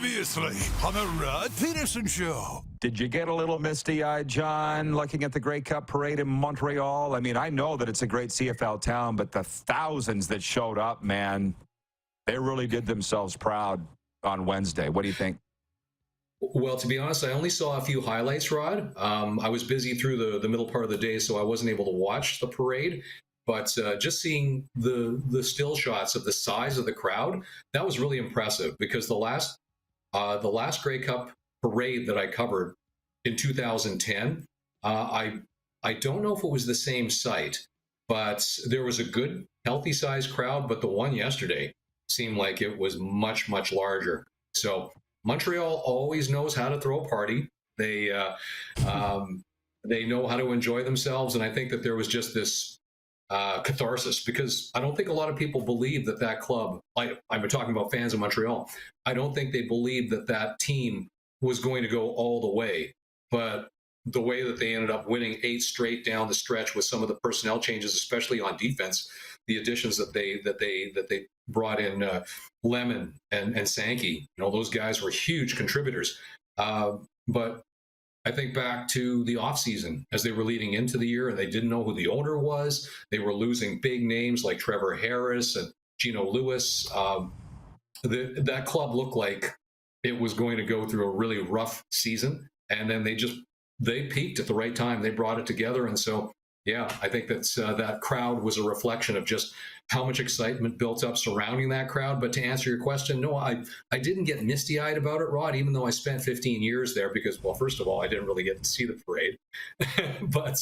Previously on the Rod Pedersen Show. Did you get a little misty-eyed, John, looking at the Grey Cup parade in Montreal? I mean, I know that it's a great CFL town, but the thousands that showed up, man, they really did themselves proud on Wednesday. What do you think? Well, to be honest, I only saw a few highlights, Rod. I was busy through the middle part of the day, so I wasn't able to watch the parade. But just seeing the still shots of the size of the crowd, that was really impressive, because the last Grey Cup parade that I covered in 2010, I don't know if it was the same site, but there was a good, healthy sized crowd. But the one yesterday seemed like it was much, much larger. So Montreal always knows how to throw a party. They know how to enjoy themselves, and I think that there was just this catharsis, because I don't think a lot of people believe that club, I'm talking about fans of Montreal, I don't think they believed that team was going to go all the way. But the way that they ended up winning 8 straight down the stretch with some of the personnel changes, especially on defense, the additions that they brought in, Lemon and Sankey, those guys were huge contributors. But I think back to the offseason as they were leading into the year, and they didn't know who the owner was. They were losing big names like Trevor Harris and Gino Lewis. That club looked like it was going to go through a really rough season, and then they peaked at the right time. They brought it together, and so yeah, I think that crowd was a reflection of just how much excitement built up surrounding that crowd. But to answer your question, no, I didn't get misty-eyed about it, Rod, even though I spent 15 years there, because, well, first of all, I didn't really get to see the parade. But,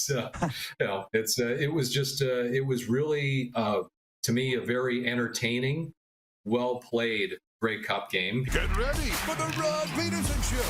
it was really, to me, a very entertaining, well-played Grey Cup game. Get ready for the Rod Pedersen Show.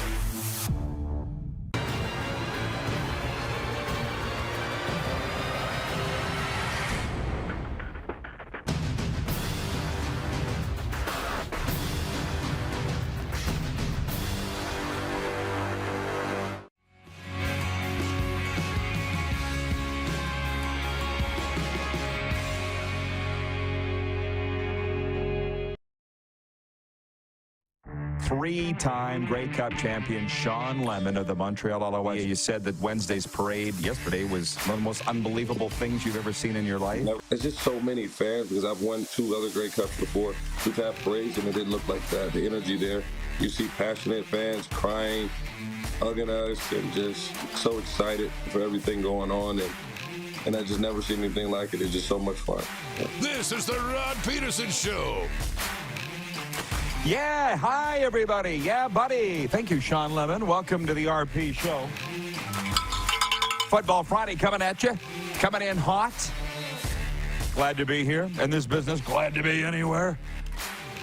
Three-time Grey Cup champion Sean Lemon of the Montreal Alouettes. You said that Wednesday's parade yesterday was one of the most unbelievable things you've ever seen in your life. It's just so many fans, because I've won 2 other Grey Cups before. We've had parades and it didn't look like that. The energy there, you see passionate fans crying, hugging us, and just so excited for everything going on. And I just never seen anything like it. It's just so much fun. This is the Rod Pedersen Show. Yeah, hi, everybody. Yeah, buddy. Thank you, Sean Lemon. Welcome to the RP Show. Football Friday coming at you. Coming in hot. Glad to be here in this business. Glad to be anywhere.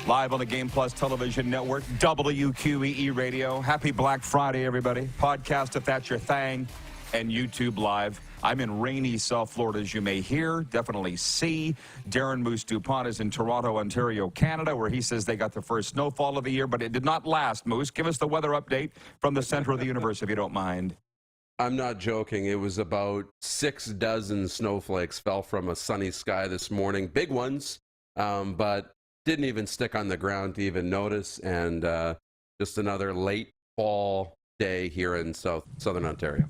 Live on the Game Plus Television Network, WQEE Radio. Happy Black Friday, everybody. Podcast if that's your thing, and YouTube Live. I'm in rainy South Florida, as you may hear, definitely see. Darren Moose DuPont is in Toronto, Ontario, Canada, where he says they got the first snowfall of the year, but it did not last. Moose, give us the weather update from the center of the universe, if you don't mind. I'm not joking. It was about 6 dozen snowflakes fell from a sunny sky this morning. Big ones, but didn't even stick on the ground to even notice. And just another late fall day here in southern Ontario.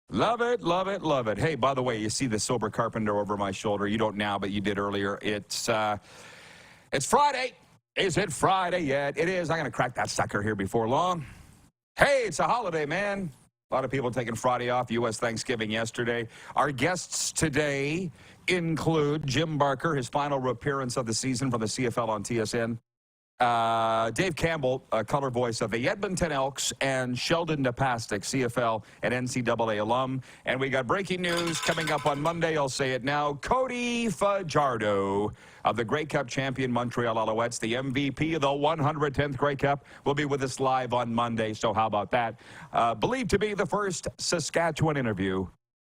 Love it, love it, love it. Hey, by the way, you see the Sober Carpenter over my shoulder. You don't now, but you did earlier. It's Friday. Is it Friday yet? It is. I'm going to crack that sucker here before long. Hey, it's a holiday, man. A lot of people taking Friday off. U.S. Thanksgiving yesterday. Our guests today include Jim Barker, his final appearance of the season for the CFL on TSN. Dave Campbell, color voice of the Edmonton Elks, and Sheldon Napastik, CFL and NCAA alum. And we got breaking news coming up on Monday. I'll say it now. Cody Fajardo of the Grey Cup champion Montreal Alouettes, the MVP of the 110th Grey Cup, will be with us live on Monday. So how about that? Believed to be the first Saskatchewan interview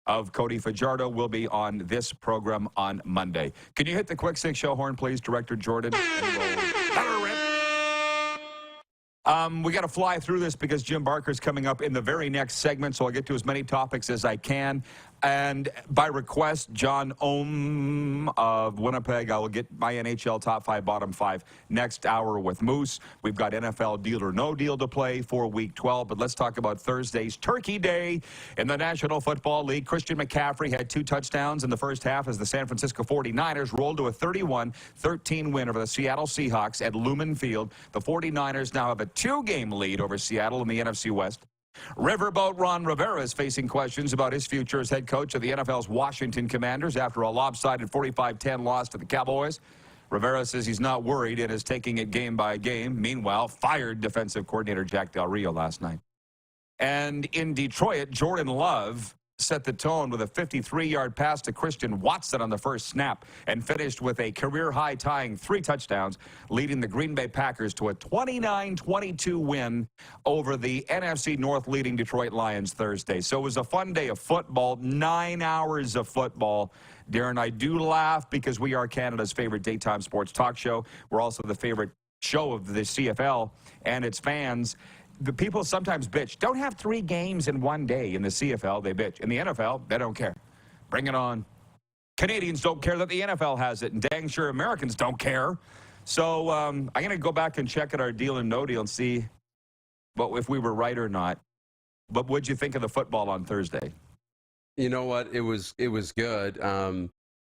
of Cody Fajardo will be on this program on Monday. Can you hit the quick 6 show horn, please, Director Jordan? We got to fly through this because Jim Barker's coming up in the very next segment, so I'll get to as many topics as I can. And by request, John Ohm of Winnipeg, I will get my NHL top 5, bottom 5 next hour with Moose. We've got NFL Deal or No Deal to play for Week 12. But let's talk about Thursday's Turkey Day in the National Football League. Christian McCaffrey had 2 touchdowns in the first half as the San Francisco 49ers rolled to a 31-13 win over the Seattle Seahawks at Lumen Field. The 49ers now have a 2-game lead over Seattle in the NFC West. Riverboat Ron Rivera is facing questions about his future as head coach of the NFL's Washington Commanders after a lopsided 45-10 loss to the Cowboys. Rivera says he's not worried and is taking it game by game. Meanwhile, fired defensive coordinator Jack Del Rio last night. And in Detroit, Jordan Love set the tone with a 53-yard pass to Christian Watson on the first snap and finished with a career-high tying 3 touchdowns, leading the Green Bay Packers to a 29-22 win over the NFC North leading Detroit Lions Thursday. So it was a fun day of football, 9 hours of football. Darren, I do laugh because we are Canada's favorite daytime sports talk show. We're also the favorite show of the CFL and its fans. The people sometimes bitch. Don't have 3 games in one day. In the CFL, they bitch. In the NFL, they don't care. Bring it on. Canadians don't care that the NFL has it, and dang sure Americans don't care. So I'm going to go back and check at our deal and no deal and see if we were right or not. But what'd you think of the football on Thursday? You know what? It was good.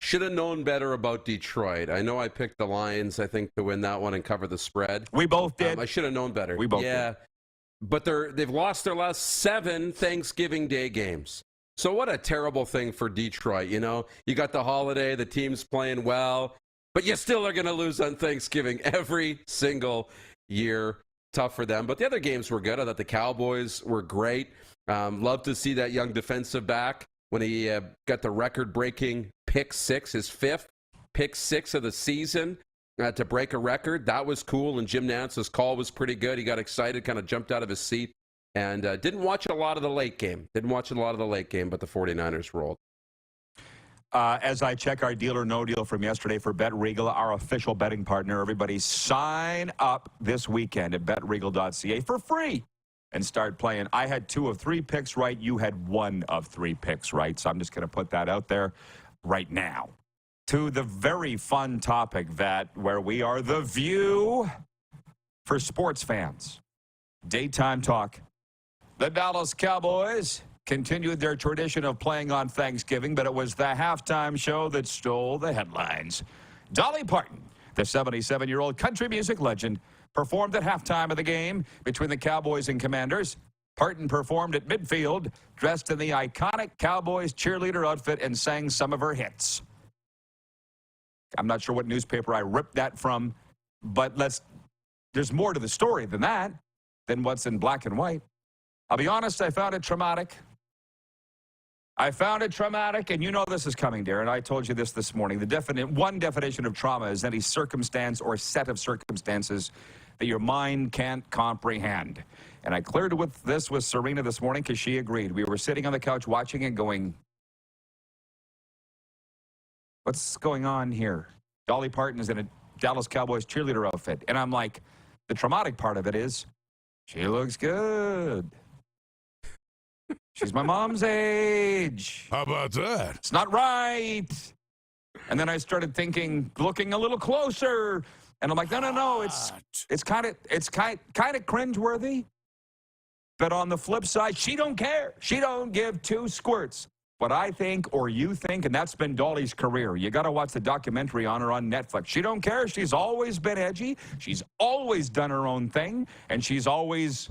Should have known better about Detroit. I know I picked the Lions, I think, to win that one and cover the spread. We both did. I should have known better. We both did. But they've lost their last 7 Thanksgiving Day games. So what a terrible thing for Detroit, you know? You got the holiday, the team's playing well, but you still are going to lose on Thanksgiving every single year. Tough for them. But the other games were good. I thought the Cowboys were great. Love to see that young defensive back when he got the record-breaking pick 6, his 5th pick 6 of the season. To break a record. That was cool, and Jim Nance's call was pretty good. He got excited, kind of jumped out of his seat, and didn't watch a lot of the late game. But the 49ers rolled. As I check our deal or no deal from yesterday for Bet Regal, our official betting partner, everybody sign up this weekend at betregal.ca for free and start playing. I had 2 of 3 picks right. You had 1 of 3 picks right, so I'm just going to put that out there right now. To the very fun topic where we are the view for sports fans. Daytime talk. The Dallas Cowboys continued their tradition of playing on Thanksgiving, but it was the halftime show that stole the headlines. Dolly Parton, the 77-year-old country music legend, performed at halftime of the game between the Cowboys and Commanders. Parton performed at midfield, dressed in the iconic Cowboys cheerleader outfit, and sang some of her hits. I'm not sure what newspaper I ripped that from, but there's more to the story than that, than what's in black and white. I'll be honest, I found it traumatic. And you know this is coming, Darren. I told you this morning. One definition of trauma is any circumstance or set of circumstances that your mind can't comprehend. And I cleared this with Serena this morning because she agreed. We were sitting on the couch watching and going, what's going on here? Dolly Parton is in a Dallas Cowboys cheerleader outfit. And I'm like, the traumatic part of it is, she looks good. She's my mom's age. How about that? It's not right. And then I started thinking, looking a little closer. And I'm like, no. It's kind of cringeworthy. But on the flip side, she don't care. She don't give 2 squirts. What I think or you think, and that's been Dolly's career. You got to watch the documentary on her on Netflix. She don't care. She's always been edgy. She's always done her own thing, and she's always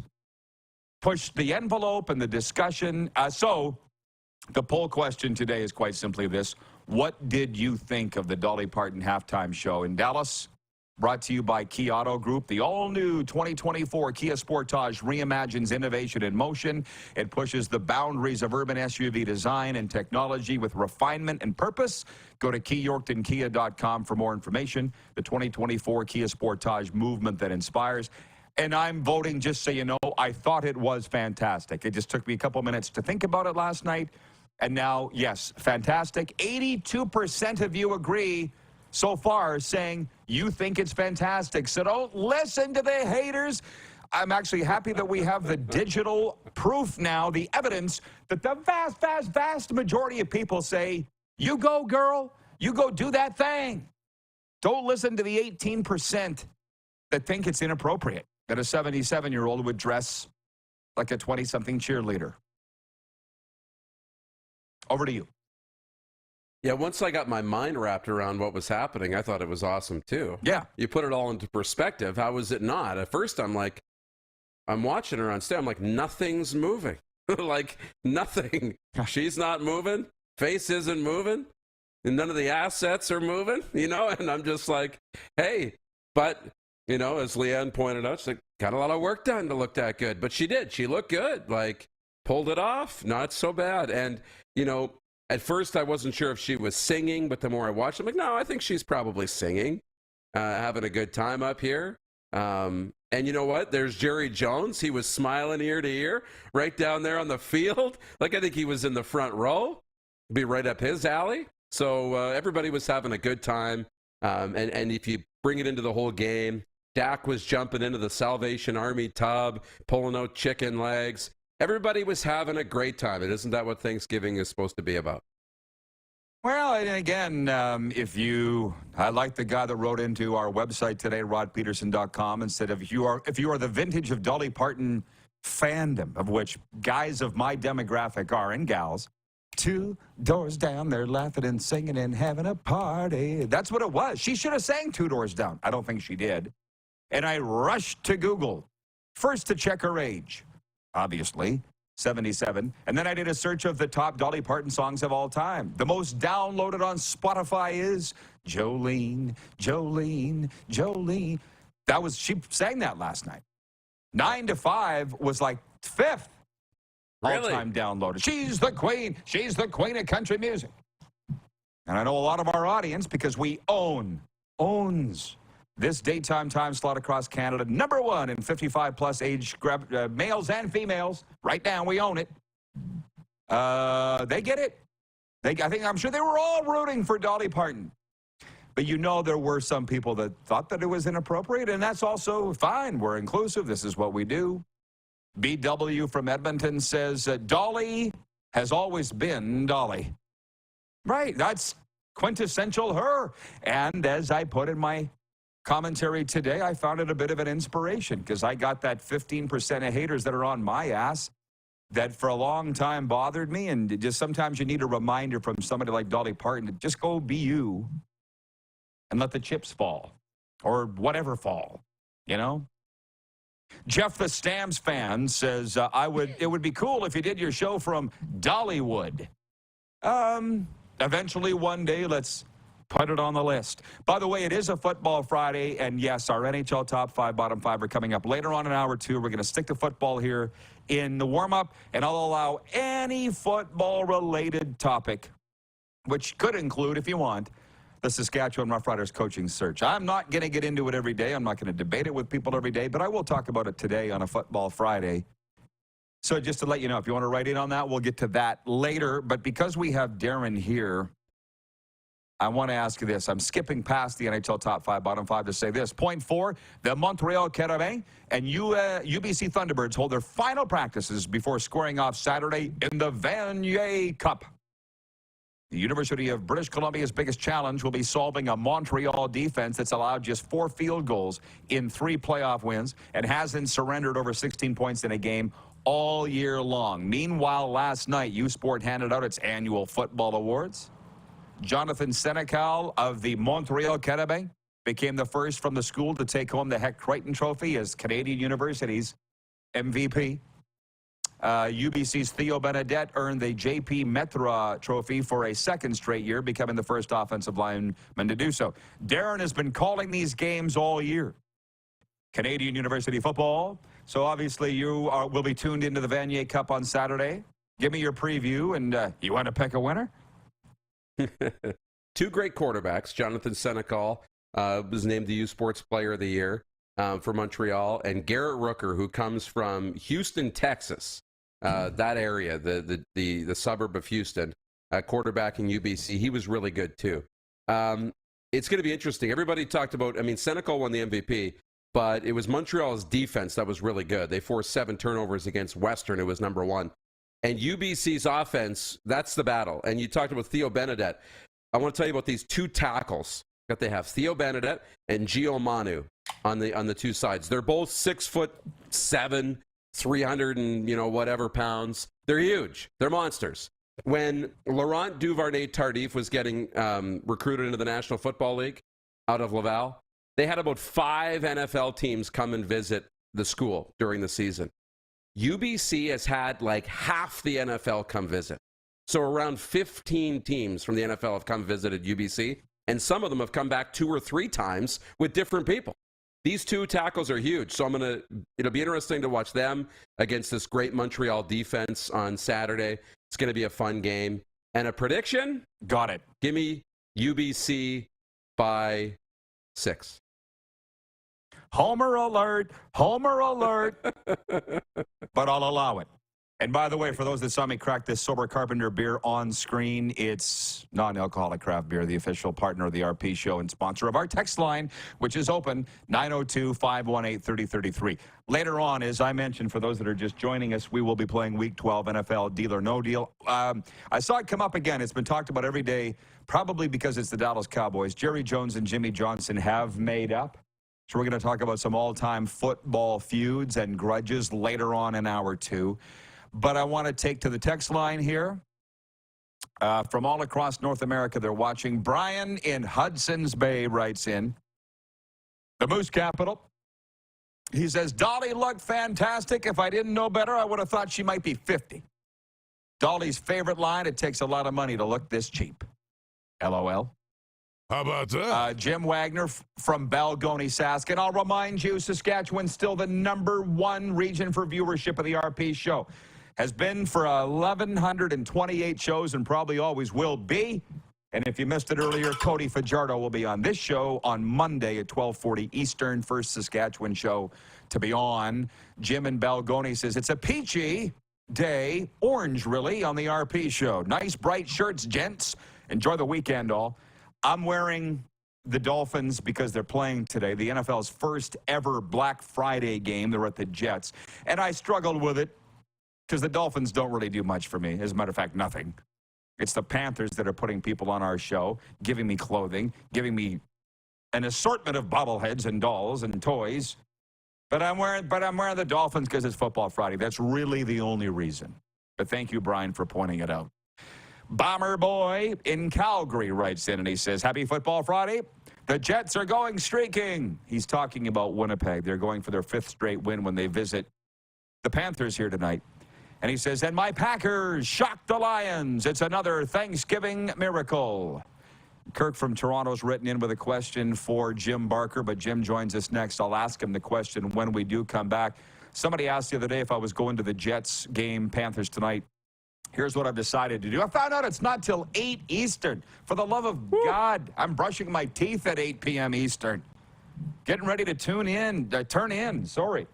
pushed the envelope and the discussion. So the poll question today is quite simply this. What did you think of the Dolly Parton halftime show in Dallas? Brought to you by Kia Auto Group. The all-new 2024 Kia Sportage reimagines innovation in motion. It pushes the boundaries of urban SUV design and technology with refinement and purpose. Go to KeyYorktonKia.com for more information. The 2024 Kia Sportage movement that inspires. And I'm voting, just so you know, I thought it was fantastic. It just took me a couple minutes to think about it last night. And now, yes, fantastic. 82% of you agree so far, saying you think it's fantastic. So don't listen to the haters. I'm actually happy that we have the digital proof now, the evidence that the vast, vast, vast majority of people say, you go, girl, you go do that thing. Don't listen to the 18% that think it's inappropriate that a 77-year-old would dress like a 20-something cheerleader. Over to you. Yeah, once I got my mind wrapped around what was happening, I thought it was awesome too. Yeah. You put it all into perspective. How was it not? At first, I'm watching her on stage. I'm like, nothing's moving. Like, nothing. She's not moving. Face isn't moving. And none of the assets are moving, And I'm just like, hey, but, as Leanne pointed out, she's like, got a lot of work done to look that good. But she did. She looked good. Like, pulled it off. Not so bad. And, at first, I wasn't sure if she was singing, but the more I watched, I'm like, no, I think she's probably singing, having a good time up here. And you know what? There's Jerry Jones. He was smiling ear to ear right down there on the field. Like, I think he was in the front row. Be right up his alley. So everybody was having a good time. And if you bring it into the whole game, Dak was jumping into the Salvation Army tub, pulling out chicken legs. Everybody was having a great time. And isn't that what Thanksgiving is supposed to be about? Well, and again, I like the guy that wrote into our website today, rodpeterson.com, and said, if you are the vintage of Dolly Parton fandom, of which guys of my demographic are, and gals, 2 doors down, they're laughing and singing and having a party. That's what it was. She should have sang 2 doors down. I don't think she did. And I rushed to Google, first to check her age. Obviously, 77. And then I did a search of the top Dolly Parton songs of all time. The most downloaded on Spotify is Jolene, Jolene, Jolene. She sang that last night. 9 to 5 was like 5th all-time downloaded. She's the queen. She's the queen of country music. And I know a lot of our audience, because we owns this daytime time slot across Canada, #1 in 55-plus age males and females. Right now, we own it. They get it. I'm sure they were all rooting for Dolly Parton. But there were some people that thought that it was inappropriate, and that's also fine. We're inclusive. This is what we do. BW from Edmonton says, Dolly has always been Dolly. Right, that's quintessential her. And as I put in my commentary today, I found it a bit of an inspiration, because I got that 15% of haters that are on my ass that for a long time bothered me, and just sometimes you need a reminder from somebody like Dolly Parton to just go be you and let the chips fall, or whatever fall, Jeff the Stamps fan says, it would be cool if you did your show from Dollywood. Eventually one day, let's put it on the list. By the way, it is a Football Friday, and yes, our NHL Top 5, Bottom 5 are coming up later on in hour 2. We're going to stick to football here in the warm-up, and I'll allow any football-related topic, which could include, if you want, the Saskatchewan Roughriders coaching search. I'm not going to get into it every day. I'm not going to debate it with people every day, but I will talk about it today on a Football Friday. So just to let you know, if you want to write in on that, we'll get to that later. But because we have Darren here, I want to ask you this. I'm skipping past the NHL Top 5, Bottom 5 to say this. Point 4, the Montreal Canadiens and UBC Thunderbirds hold their final practices before squaring off Saturday in the Vanier Cup. The University of British Columbia's biggest challenge will be solving a Montreal defense that's allowed just 4 field goals in 3 playoff wins and hasn't surrendered over 16 points in a game all year long. Meanwhile, last night, U Sport handed out its annual football awards. Jonathan Senecal of the Montreal Canadiens became the first from the school to take home the Heck Crichton Trophy as Canadian University's MVP. UBC's Theo Benedette earned the JP Metra Trophy for a second straight year, becoming the first offensive lineman to do so. Darren has been calling these games all year. Canadian University football. So obviously you will be tuned into the Vanier Cup on Saturday. Give me your preview, and you want to pick a winner? 2 great quarterbacks. Jonathan Senecal was named the U Sports Player of the Year for Montreal, and Garrett Rooker, who comes from Houston, Texas, that area, the suburb of Houston, quarterback in UBC. He was really good too. It's going to be interesting. Everybody talked about, Senecal won the MVP, but it was Montreal's defense that was really good. They forced 7 turnovers against Western. It was number 1. And UBC's offense, that's the battle. And you talked about Theo Benedette. I want to tell you about these 2 tackles that they have, Theo Benedette and Gio Manu on the 2 sides. They're both 6'7", 300 and whatever pounds. They're huge. They're monsters. When Laurent Duvernay-Tardif was getting recruited into the National Football League out of Laval, they had about 5 NFL teams come and visit the school during the season. UBC has had like half the NFL come visit. So around 15 teams from the NFL have come visited UBC, and some of them have come back 2 or 3 times with different people. These 2 tackles are huge, so it'll be interesting to watch them against this great Montreal defense on Saturday. It's going to be a fun game. And a prediction? Got it. Give me UBC by 6. Homer alert, Homer alert. But I'll allow it. And by the way, for those that saw me crack this Sober Carpenter beer on screen, it's non-alcoholic craft beer, the official partner of the RP show and sponsor of our text line, which is open, 902-518-3033. Later on, as I mentioned, for those that are just joining us, we will be playing Week 12 NFL Deal or No Deal. I saw it come up again. It's been talked about every day, probably because it's the Dallas Cowboys. Jerry Jones and Jimmy Johnson have made up. So we're going to talk about some all-time football feuds and grudges later on in hour 2. But I want to take to the text line here. From all across North America, they're watching. Brian in Hudson's Bay writes in, the Moose capital. He says, Dolly looked fantastic. If I didn't know better, I would have thought she might be 50. Dolly's favorite line, it takes a lot of money to look this cheap. LOL. How about that? Jim Wagner from Balgonie, Sask. And I'll remind you, Saskatchewan's still the #1 region for viewership of the RP show. Has been for 1,128 shows and probably always will be. And if you missed it earlier, Cody Fajardo will be on this show on Monday at 12:40 Eastern, first Saskatchewan show to be on. Jim in Balgonie says, it's a peachy day, orange really, on the RP show. Nice bright shirts, gents. Enjoy the weekend all. I'm wearing the Dolphins because they're playing today, the NFL's first ever Black Friday game. They're at the Jets. And I struggled with it because the Dolphins don't really do much for me. As a matter of fact, nothing. It's the Panthers that are putting people on our show, giving me clothing, giving me an assortment of bobbleheads and dolls and toys. But I'm wearing the Dolphins because it's Football Friday. That's really the only reason. But thank you, Brian, for pointing it out. Bomber Boy in Calgary writes in and he says, happy Football Friday. The Jets are going streaking. He's talking about Winnipeg. They're going for their 5th straight win when they visit the Panthers here tonight. And he says, and my Packers shocked the Lions. It's another Thanksgiving miracle. Kirk from Toronto's written in with a question for Jim Barker, but Jim joins us next. I'll ask him the question when we do come back. Somebody asked the other day if I was going to the Jets game, Panthers tonight. Here's what I've decided to do. I found out it's not till 8 Eastern. For the love of God, I'm brushing my teeth at 8 p.m. Eastern. Getting ready to turn in, sorry.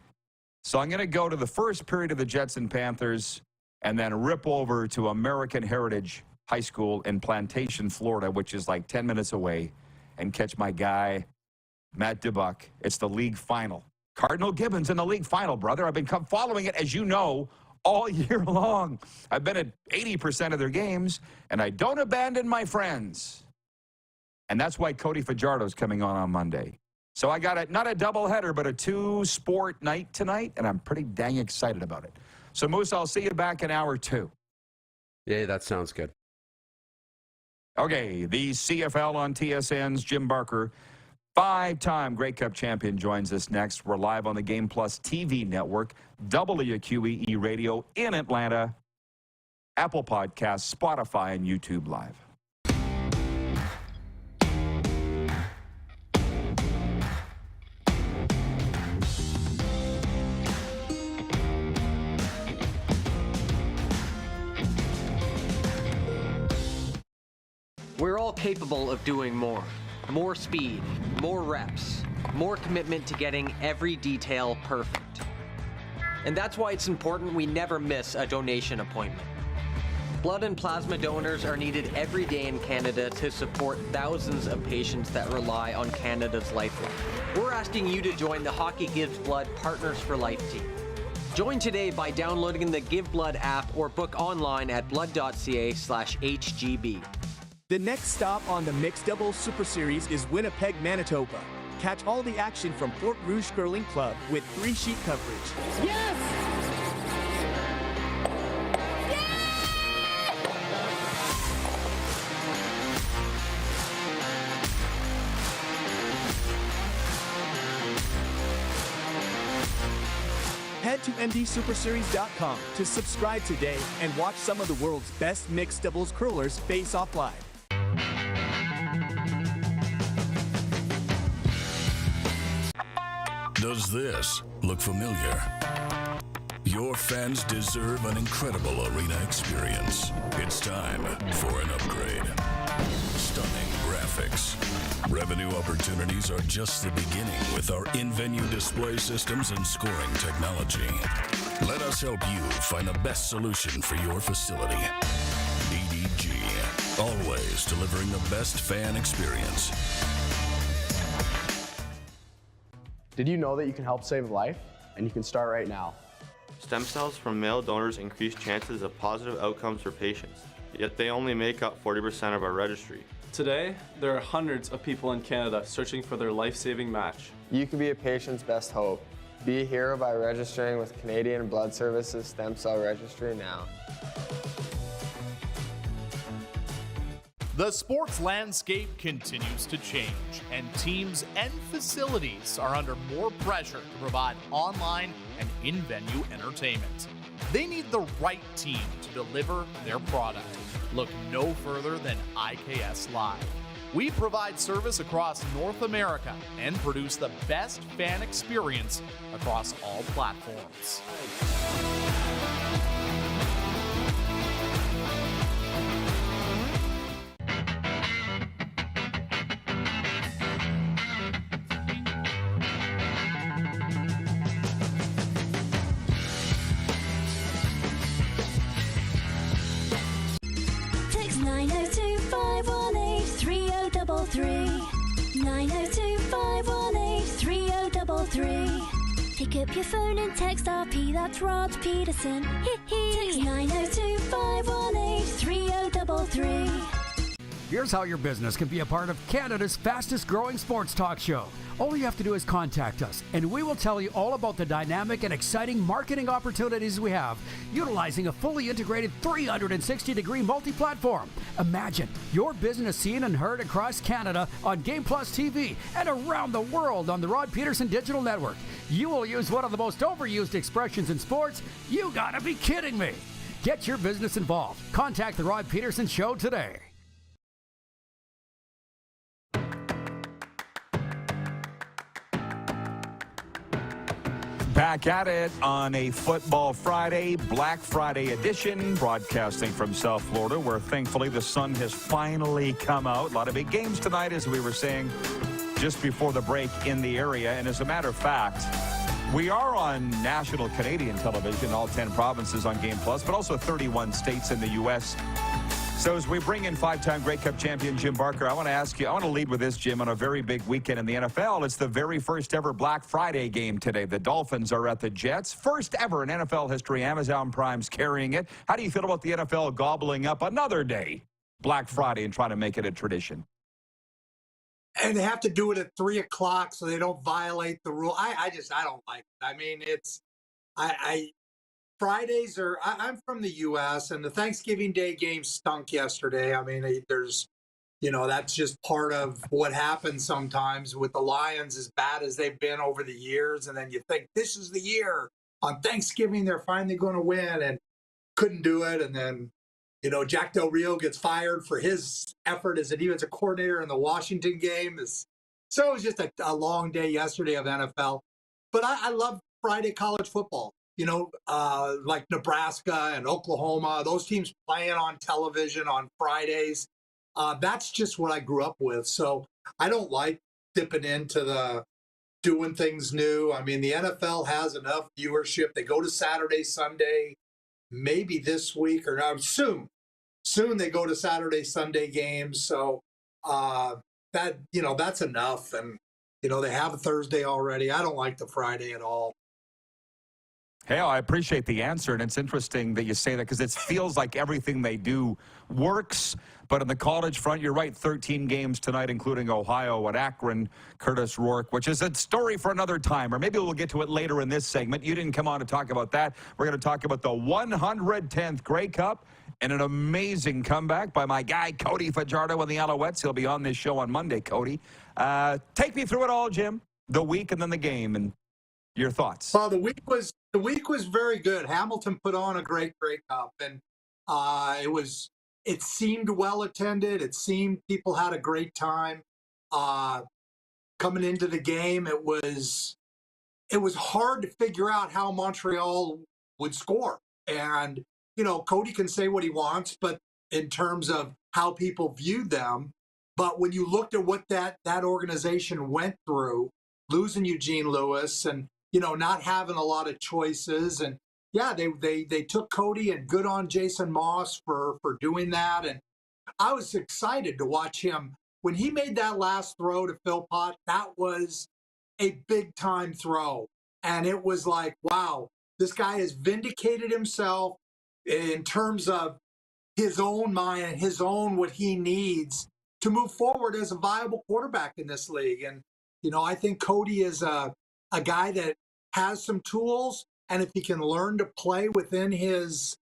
So I'm going to go to the first period of the Jets and Panthers and then rip over to American Heritage High School in Plantation, Florida, which is like 10 minutes away, and catch my guy, Matt Dubuck. It's the league final. Cardinal Gibbons in the league final, brother. I've been following it, as you know, all year long. I've been at 80% of their games, and I don't abandon my friends. And that's why Cody Fajardo's coming on Monday. So I got not a doubleheader, but a 2-sport night tonight, and I'm pretty dang excited about it. So, Moose, I'll see you back in hour 2. Yeah, that sounds good. Okay, the CFL on TSN's Jim Barker, 5-time Grey Cup champion, joins us next. We're live on the Game Plus TV network, WQEE Radio in Atlanta, Apple Podcasts, Spotify, and YouTube Live. We're all capable of doing more. More speed, more reps, more commitment to getting every detail perfect. And that's why it's important we never miss a donation appointment. Blood and plasma donors are needed every day in Canada to support thousands of patients that rely on Canada's lifeline. We're asking you to join the Hockey Gives Blood Partners for Life team. Join today by downloading the Give Blood app or book online at blood.ca/HGB. The next stop on the Mixed Doubles Super Series is Winnipeg, Manitoba. Catch all the action from Fort Rouge Curling Club with 3-sheet coverage. Yes! Head to mdsuperseries.com to subscribe today and watch some of the world's best mixed doubles curlers face off live. Does this look familiar? Your fans deserve an incredible arena experience. It's time for an upgrade. Stunning graphics. Revenue opportunities are just the beginning with our in-venue display systems and scoring technology. Let us help you find the best solution for your facility. EDG, always delivering the best fan experience. Did you know that you can help save a life? And you can start right now. Stem cells from male donors increase chances of positive outcomes for patients, yet they only make up 40% of our registry. Today, there are hundreds of people in Canada searching for their life-saving match. You can be a patient's best hope. Be a hero by registering with Canadian Blood Services Stem Cell Registry now. The sports landscape continues to change, and teams and facilities are under more pressure to provide online and in-venue entertainment. They need the right team to deliver their product. Look no further than IKS Live. We provide service across North America and produce the best fan experience across all platforms. Text 902-518-3033. 902-518-3033. Pick up your phone and text RP, that's Rod Pedersen. Text 902-518-3033. Here's how your business can be a part of Canada's fastest growing sports talk show. All you have to do is contact us, and we will tell you all about the dynamic and exciting marketing opportunities we have, utilizing a fully integrated 360-degree multi-platform. Imagine your business seen and heard across Canada on Game Plus TV and around the world on the Rod Pedersen Digital Network. You will use one of the most overused expressions in sports. You gotta be kidding me. Get your business involved. Contact the Rod Pedersen Show today. Back at it on a Football Friday, Black Friday edition, broadcasting from South Florida, where thankfully the sun has finally come out. A lot of big games tonight, as we were saying just before the break in the area. And as a matter of fact, we are on national Canadian television, all 10 provinces on Game Plus, but also 31 states in the U.S. So as we bring in five-time Grey Cup champion Jim Barker, I want to ask you, I want to lead with this, Jim, on a very big weekend in the NFL. It's the very first ever Black Friday game today. The Dolphins are at the Jets. First ever in NFL history. Amazon Prime's carrying it. How do you feel about the NFL gobbling up another day, Black Friday, and trying to make it a tradition? And they have to do it at 3 o'clock so they don't violate the rule. I don't like it. I mean, Fridays are, I'm from the U.S. and the Thanksgiving Day game stunk yesterday. I mean, that's just part of what happens sometimes with the Lions, as bad as they've been over the years. And then you think this is the year on Thanksgiving, they're finally going to win, and couldn't do it. And then, Jack Del Rio gets fired for his effort as a defensive coordinator in the Washington game. So it was just a long day yesterday of NFL. But I love Friday college football. Like Nebraska and Oklahoma, those teams playing on television on Fridays. That's just what I grew up with. So I don't like dipping into the doing things new. I mean, the NFL has enough viewership. They go to Saturday, Sunday, maybe this week or soon. soon they go to Saturday, Sunday games. So that's enough. And, they have a Thursday already. I don't like the Friday at all. Hey, I appreciate the answer, and it's interesting that you say that because it feels like everything they do works. But on the college front, you're right, 13 games tonight, including Ohio at Akron, Curtis Rourke, which is a story for another time, or maybe we'll get to it later in this segment. You didn't come on to talk about that. We're going to talk about the 110th Grey Cup and an amazing comeback by my guy, Cody Fajardo and the Alouettes. He'll be on this show on Monday, Cody. Take me through it all, Jim, the week and then the game, and your thoughts. Well, the week was very good. Hamilton put on a great Cup, and it seemed well attended. It seemed people had a great time. Coming into the game, it was hard to figure out how Montreal would score. And Cody can say what he wants, but in terms of how people viewed them, but when you looked at what that organization went through, losing Eugene Lewis and not having a lot of choices. And yeah, they took Cody, and good on Jason Moss for doing that. And I was excited to watch him. When he made that last throw to Philpott, that was a big time throw. And it was like, wow, this guy has vindicated himself in terms of his own mind and his own what he needs to move forward as a viable quarterback in this league. And, I think Cody is a guy that has some tools, and if he can learn to play within his,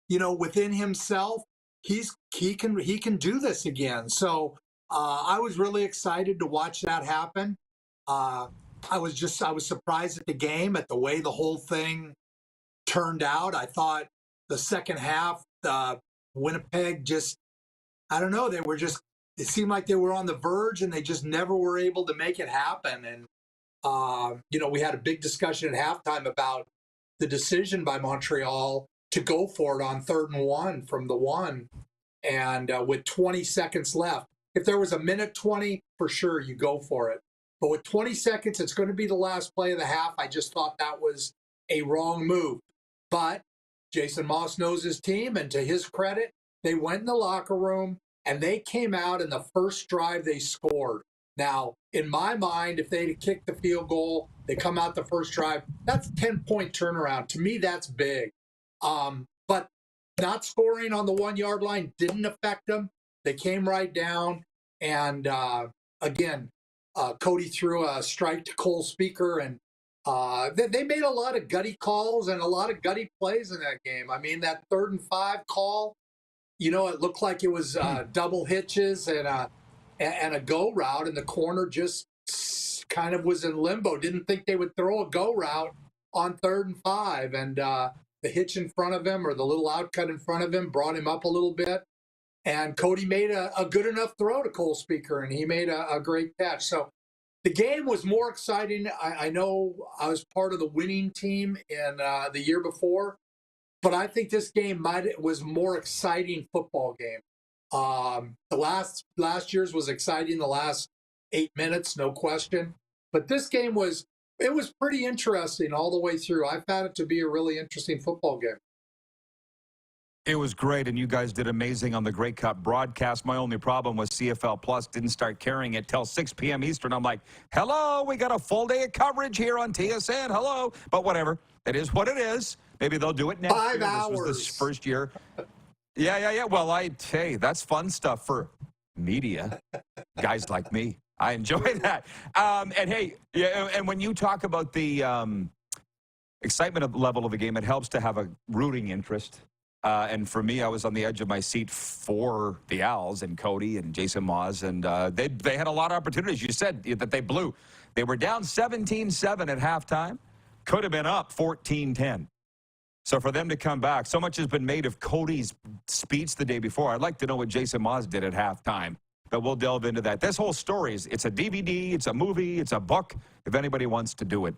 within himself, he can do this again. So I was really excited to watch that happen. I was surprised at the game, at the way the whole thing turned out. I thought the second half, Winnipeg just, I don't know, it seemed like they were on the verge, and they just never were able to make it happen. And we had a big discussion at halftime about the decision by Montreal to go for it on 3rd and 1 from the 1, and with 20 seconds left. If there was a minute 20, for sure you go for it. But with 20 seconds, it's going to be the last play of the half. I just thought that was a wrong move. But Jason Moss knows his team, and to his credit, they went in the locker room and they came out, in the first drive they scored. Now, in my mind, if they'd kicked the field goal, they come out the first drive, that's a 10-point turnaround. To me, that's big. But not scoring on the 1-yard line didn't affect them. They came right down. And again, Cody threw a strike to Cole Speaker, and they made a lot of gutty calls and a lot of gutty plays in that game. I mean, that 3rd and 5 call, it looked like it was double hitches and a go route, and the corner just kind of was in limbo. Didn't think they would throw a go route on 3rd and 5, and the hitch in front of him, or the little outcut in front of him, brought him up a little bit. And Cody made a good enough throw to Cole Speaker, and he made a great catch. So the game was more exciting. I know I was part of the winning team in the year before, but I think this game was more exciting football game. The last year's was exciting, the last 8 minutes, no question. But this game was pretty interesting all the way through. I found it to be a really interesting football game. It was great, and you guys did amazing on the Grey Cup broadcast. My only problem was CFL Plus didn't start carrying it till 6 p.m. Eastern. I'm like, hello, we got a full day of coverage here on TSN. Hello. But whatever. It is what it is. Maybe they'll do it next 5 year. hours. This was this first year. Yeah. Well, hey, that's fun stuff for media. Guys like me. I enjoy that. And hey, yeah, and when you talk about the excitement level of the game, it helps to have a rooting interest. And for me, I was on the edge of my seat for the Owls and Cody and Jason Moss, and they had a lot of opportunities. You said that they blew. They were down 17-7 at halftime. Could have been up 14-10. So for them to come back, so much has been made of Cody's speech the day before. I'd like to know what Jason Moss did at halftime, but we'll delve into that. This whole story it's a DVD, it's a movie, it's a book, if anybody wants to do it.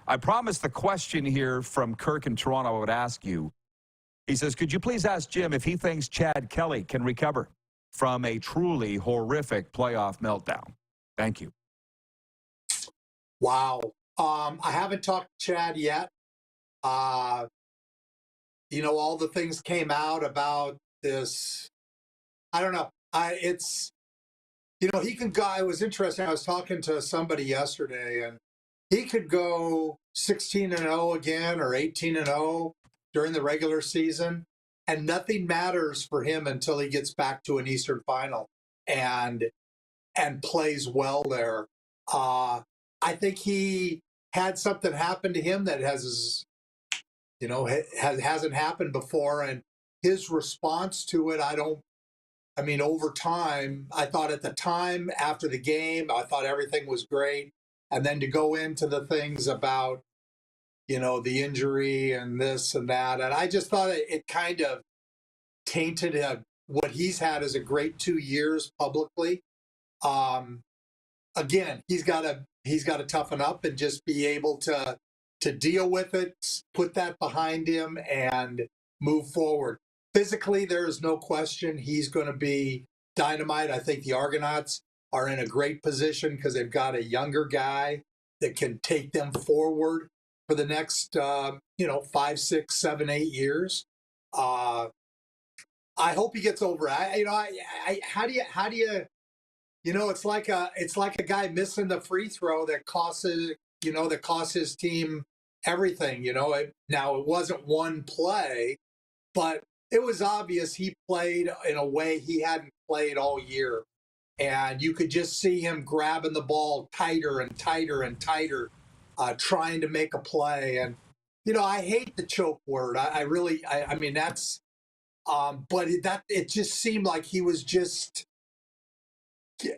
I promised the question here from Kirk in Toronto I would ask you. He says, could you please ask Jim if he thinks Chad Kelly can recover from a truly horrific playoff meltdown? Thank you. Wow. I haven't talked to Chad yet. All the things came out about this I don't know. It's, he can go. It was interesting. I was talking to somebody yesterday, and he could go 16-0 again or 18-0 during the regular season, and nothing matters for him until he gets back to an Eastern Final and plays well there. I think he had something happen to him that hasn't happened before, and his response to it, over time, I thought at the time after the game, I thought everything was great. And then to go into the things about, the injury and this and that. And I just thought it kind of tainted what he's had as a great 2 years publicly. Again, he's got to toughen up and just be able to deal with it, put that behind him, and move forward. Physically, there is no question he's going to be dynamite. I think the Argonauts are in a great position because they've got a younger guy that can take them forward for the next, 5, 6, 7, 8 years. I hope he gets over it. How do you, it's like a guy missing the free throw that costs his team everything. Now it wasn't one play, but it was obvious he played in a way he hadn't played all year. And you could just see him grabbing the ball tighter and tighter and tighter, trying to make a play. And, I hate the choke word. I mean, that's, but it just seemed like he was just,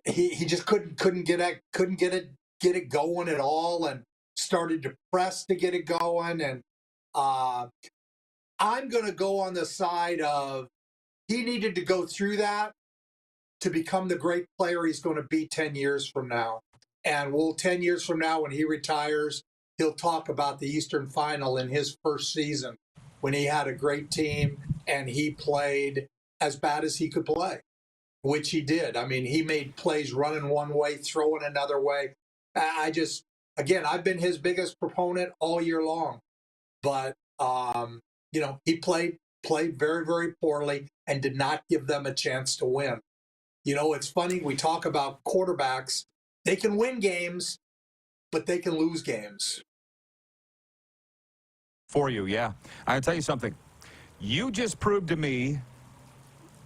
he just couldn't get it going at all, and started to press to get it going. And, I'm going to go on the side of he needed to go through that to become the great player he's going to be 10 years from now. And 10 years from now, when he retires, he'll talk about the Eastern Final in his first season when he had a great team and he played as bad as he could play, which he did. I mean, he made plays running one way, throwing another way. I've been his biggest proponent all year long. But, he played very, very poorly and did not give them a chance to win. It's funny, we talk about quarterbacks. They can win games, but they can lose games. For you, yeah. I'll tell you something. You just proved to me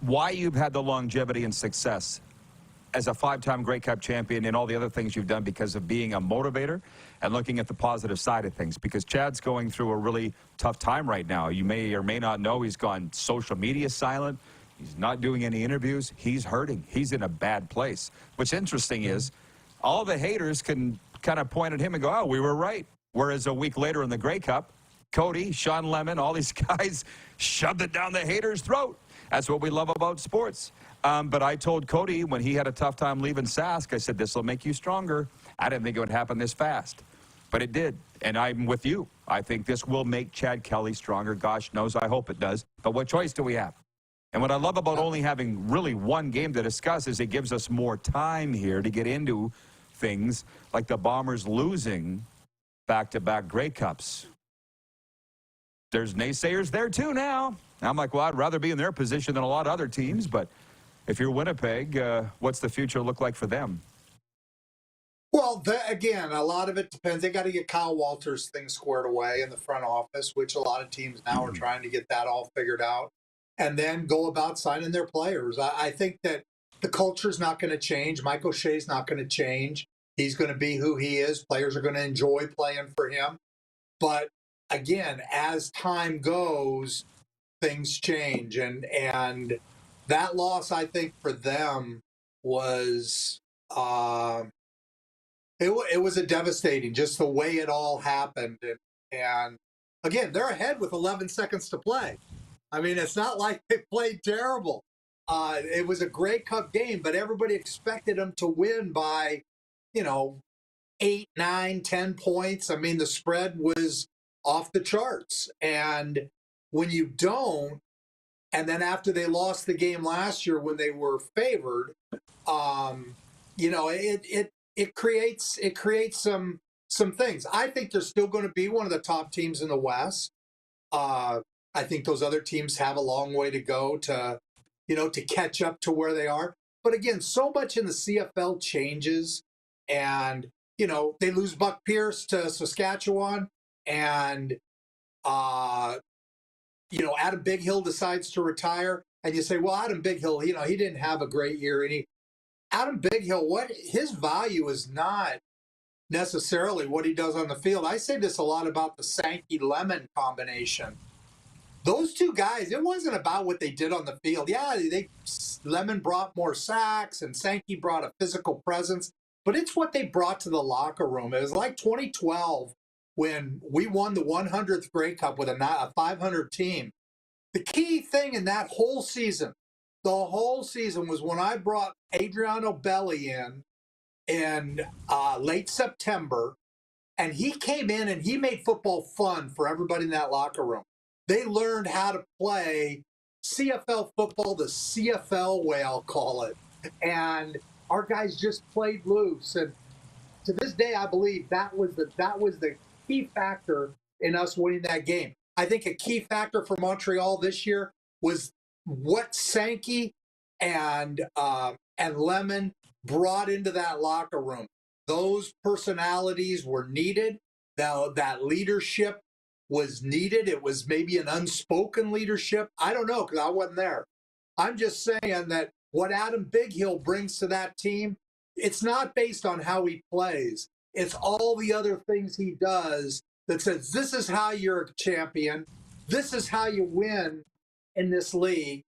why you've had the longevity and success as a 5-time Grey Cup champion and all the other things you've done, because of being a motivator and looking at the positive side of things. Because Chad's going through a really tough time right now. You may or may not know he's gone social media silent. He's not doing any interviews. He's hurting. He's in a bad place. What's interesting is all the haters can kind of point at him and go, oh, we were right. Whereas a week later in the Grey Cup, Cody, Sean Lemon, all these guys shoved it down the haters' throat. That's what we love about sports. But I told Cody when he had a tough time leaving Sask, I said, this will make you stronger. I didn't think it would happen this fast, but it did. And I'm with you. I think this will make Chad Kelly stronger. Gosh knows, I hope it does. But what choice do we have? And what I love about only having really one game to discuss is it gives us more time here to get into things like the Bombers losing back-to-back Grey Cups. There's naysayers there too now. I'm like, well, I'd rather be in their position than a lot of other teams, but if you're Winnipeg, what's the future look like for them? Well, again, a lot of it depends. They got to get Kyle Walters' thing squared away in the front office, which a lot of teams now are trying to get that all figured out, and then go about signing their players. I think that the culture's not going to change. Mike O'Shea's not going to change. He's going to be who he is. Players are going to enjoy playing for him. But again, as time goes, things change. And that loss, I think, for them was it was a devastating, just the way it all happened. And again, they're ahead with 11 seconds to play. I mean, it's not like they played terrible. It was a Grey Cup game, but everybody expected them to win by, 8, 9, 10 points. I mean, the spread was off the charts. And when you don't, and then after they lost the game last year when they were favored, it creates some things. I think they're still going to be one of the top teams in the West. I think those other teams have a long way to go to to catch up to where they are. But again, so much in the CFL changes, and they lose Buck Pierce to Saskatchewan, and Adam Bighill decides to retire, and you say, well, Adam Bighill, he didn't have a great year, and Adam Bighill, his value is not necessarily what he does on the field. I say this a lot about the Sankey-Lemon combination. Those two guys, it wasn't about what they did on the field. Yeah, Lemon brought more sacks and Sankey brought a physical presence, but it's what they brought to the locker room. It was like 2012 when we won the 100th Grey Cup with a 500 team. The key thing in that whole season, was when I brought Adriano Belli in late September, and he came in and he made football fun for everybody in that locker room. They learned how to play CFL football the CFL way, I'll call it. And our guys just played loose. And to this day, I believe that was the key factor in us winning that game. I think a key factor for Montreal this year was what Sankey and Lemon brought into that locker room. Those personalities were needed. That leadership was needed. It was maybe an unspoken leadership. I don't know, because I wasn't there. I'm just saying that what Adam Bighill brings to that team, it's not based on how he plays. It's all the other things he does that says, this is how you're a champion. This is how you win in this league.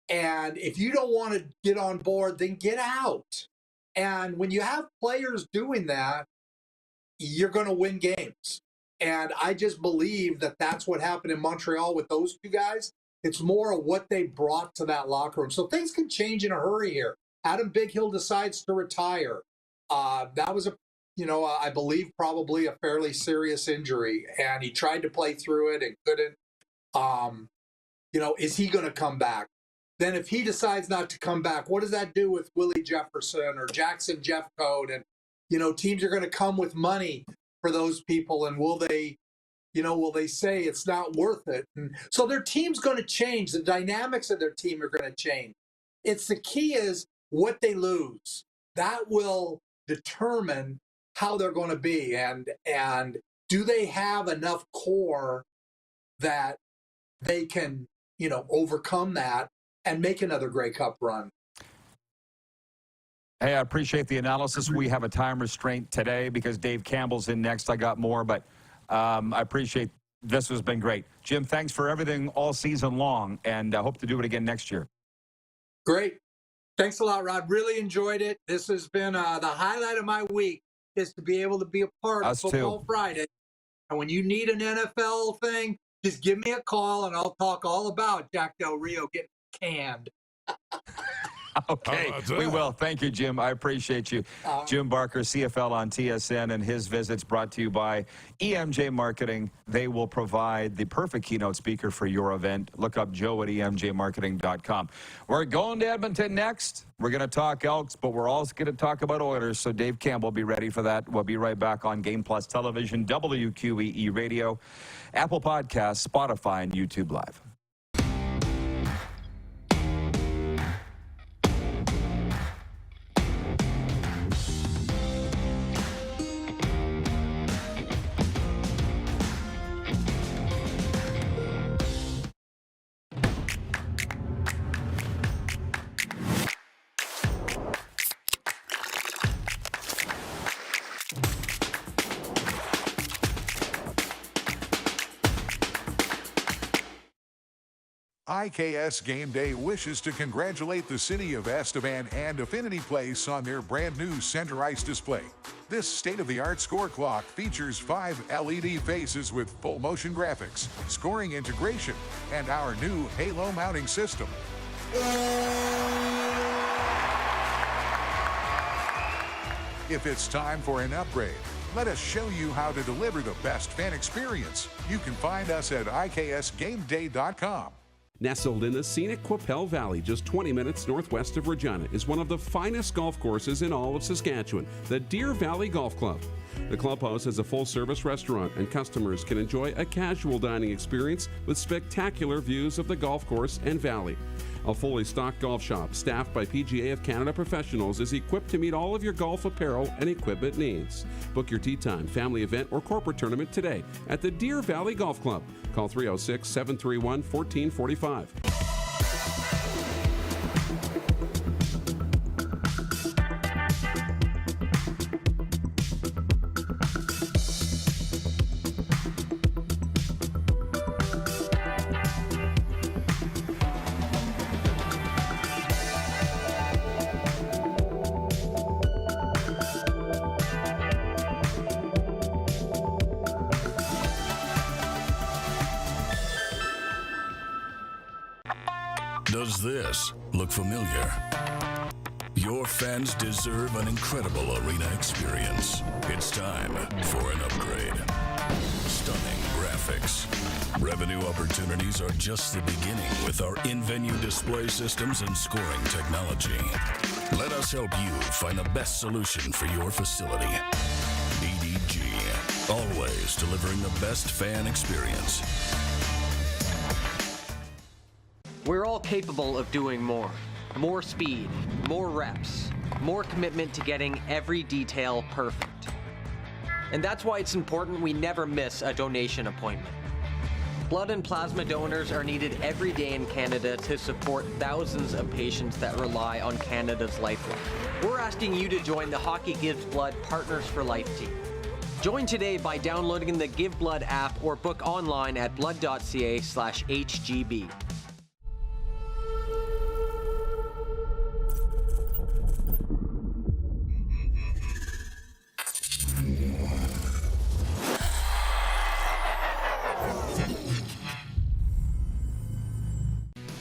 And if you don't want to get on board, then get out. And when you have players doing that, you're going to win games. And I just believe that that's what happened in Montreal with those two guys. It's more of what they brought to that locker room. So things can change in a hurry here. Adam Bighill decides to retire. That was I believe probably a fairly serious injury, and he tried to play through it and couldn't. Is he going to come back? Then if he decides not to come back, what does that do with Willie Jefferson or Jackson Jeffcoat? And, teams are going to come with money for those people. And will they say it's not worth it? And so their team's going to change. The dynamics of their team are going to change. The key is what they lose. That will determine how they're going to be. And do they have enough core that they can, overcome that and make another Grey Cup run? Hey, I appreciate the analysis. We have a time restraint today because Dave Campbell's in next. I got more, but I appreciate this. Has been great. Jim, thanks for everything all season long, and I hope to do it again next year. Great. Thanks a lot, Rod. Really enjoyed it. This has been the highlight of my week, is to be able to be a part of Football Friday. And when you need an NFL thing, just give me a call, and I'll talk all about Jack Del Rio getting canned. Okay, we will. Thank you, Jim. I appreciate you. Jim Barker, CFL on TSN, and his visits brought to you by EMJ Marketing. They will provide the perfect keynote speaker for your event. Look up Joe at emjmarketing.com. We're going to Edmonton next. We're going to talk Elks, but we're also going to talk about Oilers, so Dave Campbell, be ready for that. We'll be right back on Game Plus Television, WQEE Radio, Apple Podcasts, Spotify, and YouTube Live. IKS Game Day wishes to congratulate the City of Estevan and Affinity Place on their brand new center ice display. This state-of-the-art score clock features 5 LED faces with full motion graphics, scoring integration, and our new Halo mounting system. If it's time for an upgrade, let us show you how to deliver the best fan experience. You can find us at IKSGameDay.com. Nestled in the scenic Qu'Appelle Valley, just 20 minutes northwest of Regina, is one of the finest golf courses in all of Saskatchewan, the Deer Valley Golf Club. The clubhouse has a full-service restaurant, and customers can enjoy a casual dining experience with spectacular views of the golf course and valley. A fully stocked golf shop staffed by PGA of Canada professionals is equipped to meet all of your golf apparel and equipment needs. Book your tee time, family event, or corporate tournament today at the Deer Valley Golf Club. Call 306-731-1445. Does this look familiar? Your fans deserve an incredible arena experience. It's time for an upgrade. Stunning graphics. Revenue opportunities are just the beginning with our in-venue display systems and scoring technology. Let us help you find the best solution for your facility. EDG, always delivering the best fan experience. We're all capable of doing more. More speed, more reps, more commitment to getting every detail perfect. And that's why it's important we never miss a donation appointment. Blood and plasma donors are needed every day in Canada to support thousands of patients that rely on Canada's lifeline. We're asking you to join the Hockey Gives Blood Partners for Life team. Join today by downloading the Give Blood app or book online at blood.ca/HGB.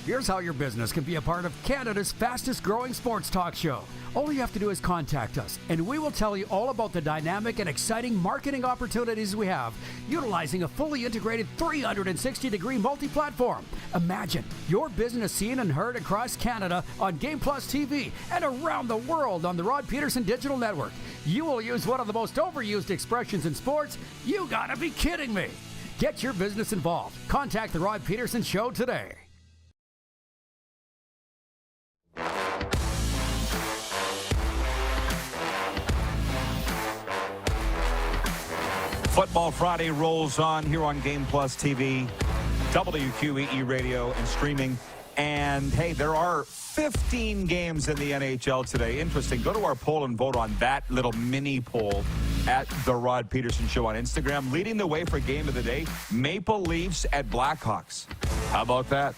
Here's how your business can be a part of Canada's fastest growing sports talk show. All you have to do is contact us, and we will tell you all about the dynamic and exciting marketing opportunities we have, utilizing a fully integrated 360-degree multi-platform. Imagine your business seen and heard across Canada on Game Plus TV and around the world on the Rod Pedersen Digital Network. You will use one of the most overused expressions in sports. You gotta be kidding me. Get your business involved. Contact the Rod Pedersen Show today. Football Friday rolls on here on Game Plus TV, WQEE radio, and streaming. And hey, there are 15 games in the NHL today. Interesting. Go to our poll and vote on that little mini poll at The Rod Pedersen Show on Instagram. Leading the way for game of the day, Maple Leafs at Blackhawks. How about that?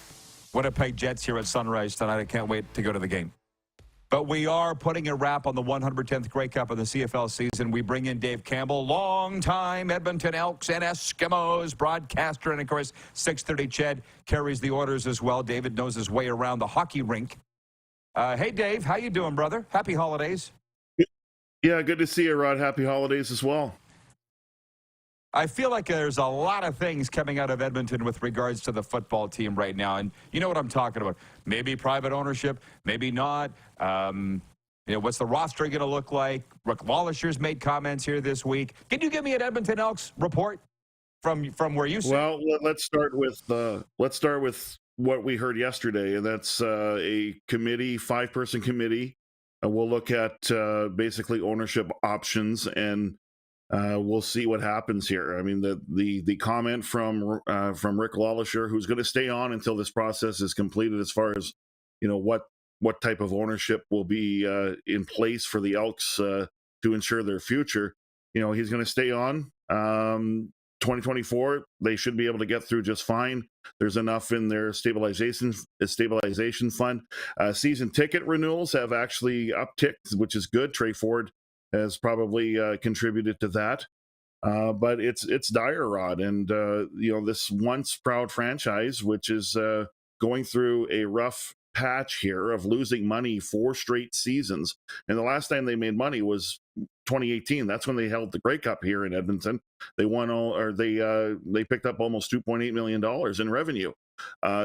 Winnipeg Jets here at Sunrise tonight. I can't wait to go to the game. But we are putting a wrap on the 110th Grey Cup of the CFL season. We bring in Dave Campbell, longtime Edmonton Elks and Eskimos broadcaster. And, of course, 6:30 Ched carries the orders as well. David knows his way around the hockey rink. Hey, Dave, how you doing, brother? Happy holidays. Yeah, good to see you, Rod. Happy holidays as well. I feel like there's a lot of things coming out of Edmonton with regards to the football team right now. And you know what I'm talking about. Maybe private ownership, maybe not. What's the roster going to look like? Rick Wallisher's made comments here this week. Can you give me an Edmonton Elks report from where you sit? Well, let's start with what we heard yesterday, and that's a committee, 5-person committee. We'll look at basically ownership options, and we'll see what happens here. I mean, the comment from Rick Wallisher, who's going to stay on until this process is completed, as far as what type of ownership will be in place for the Elks to ensure their future. He's going to stay on. 2024, they should be able to get through just fine. There's enough in their stabilization fund. Season ticket renewals have actually upticked, which is good. Trey Ford has probably contributed to that. But it's dire, Rod. And, this once proud franchise, which is going through a rough patch here of losing money 4 straight seasons. And the last time they made money was 2018. That's when they held the Grey Cup here in Edmonton. They they picked up almost $2.8 million in revenue.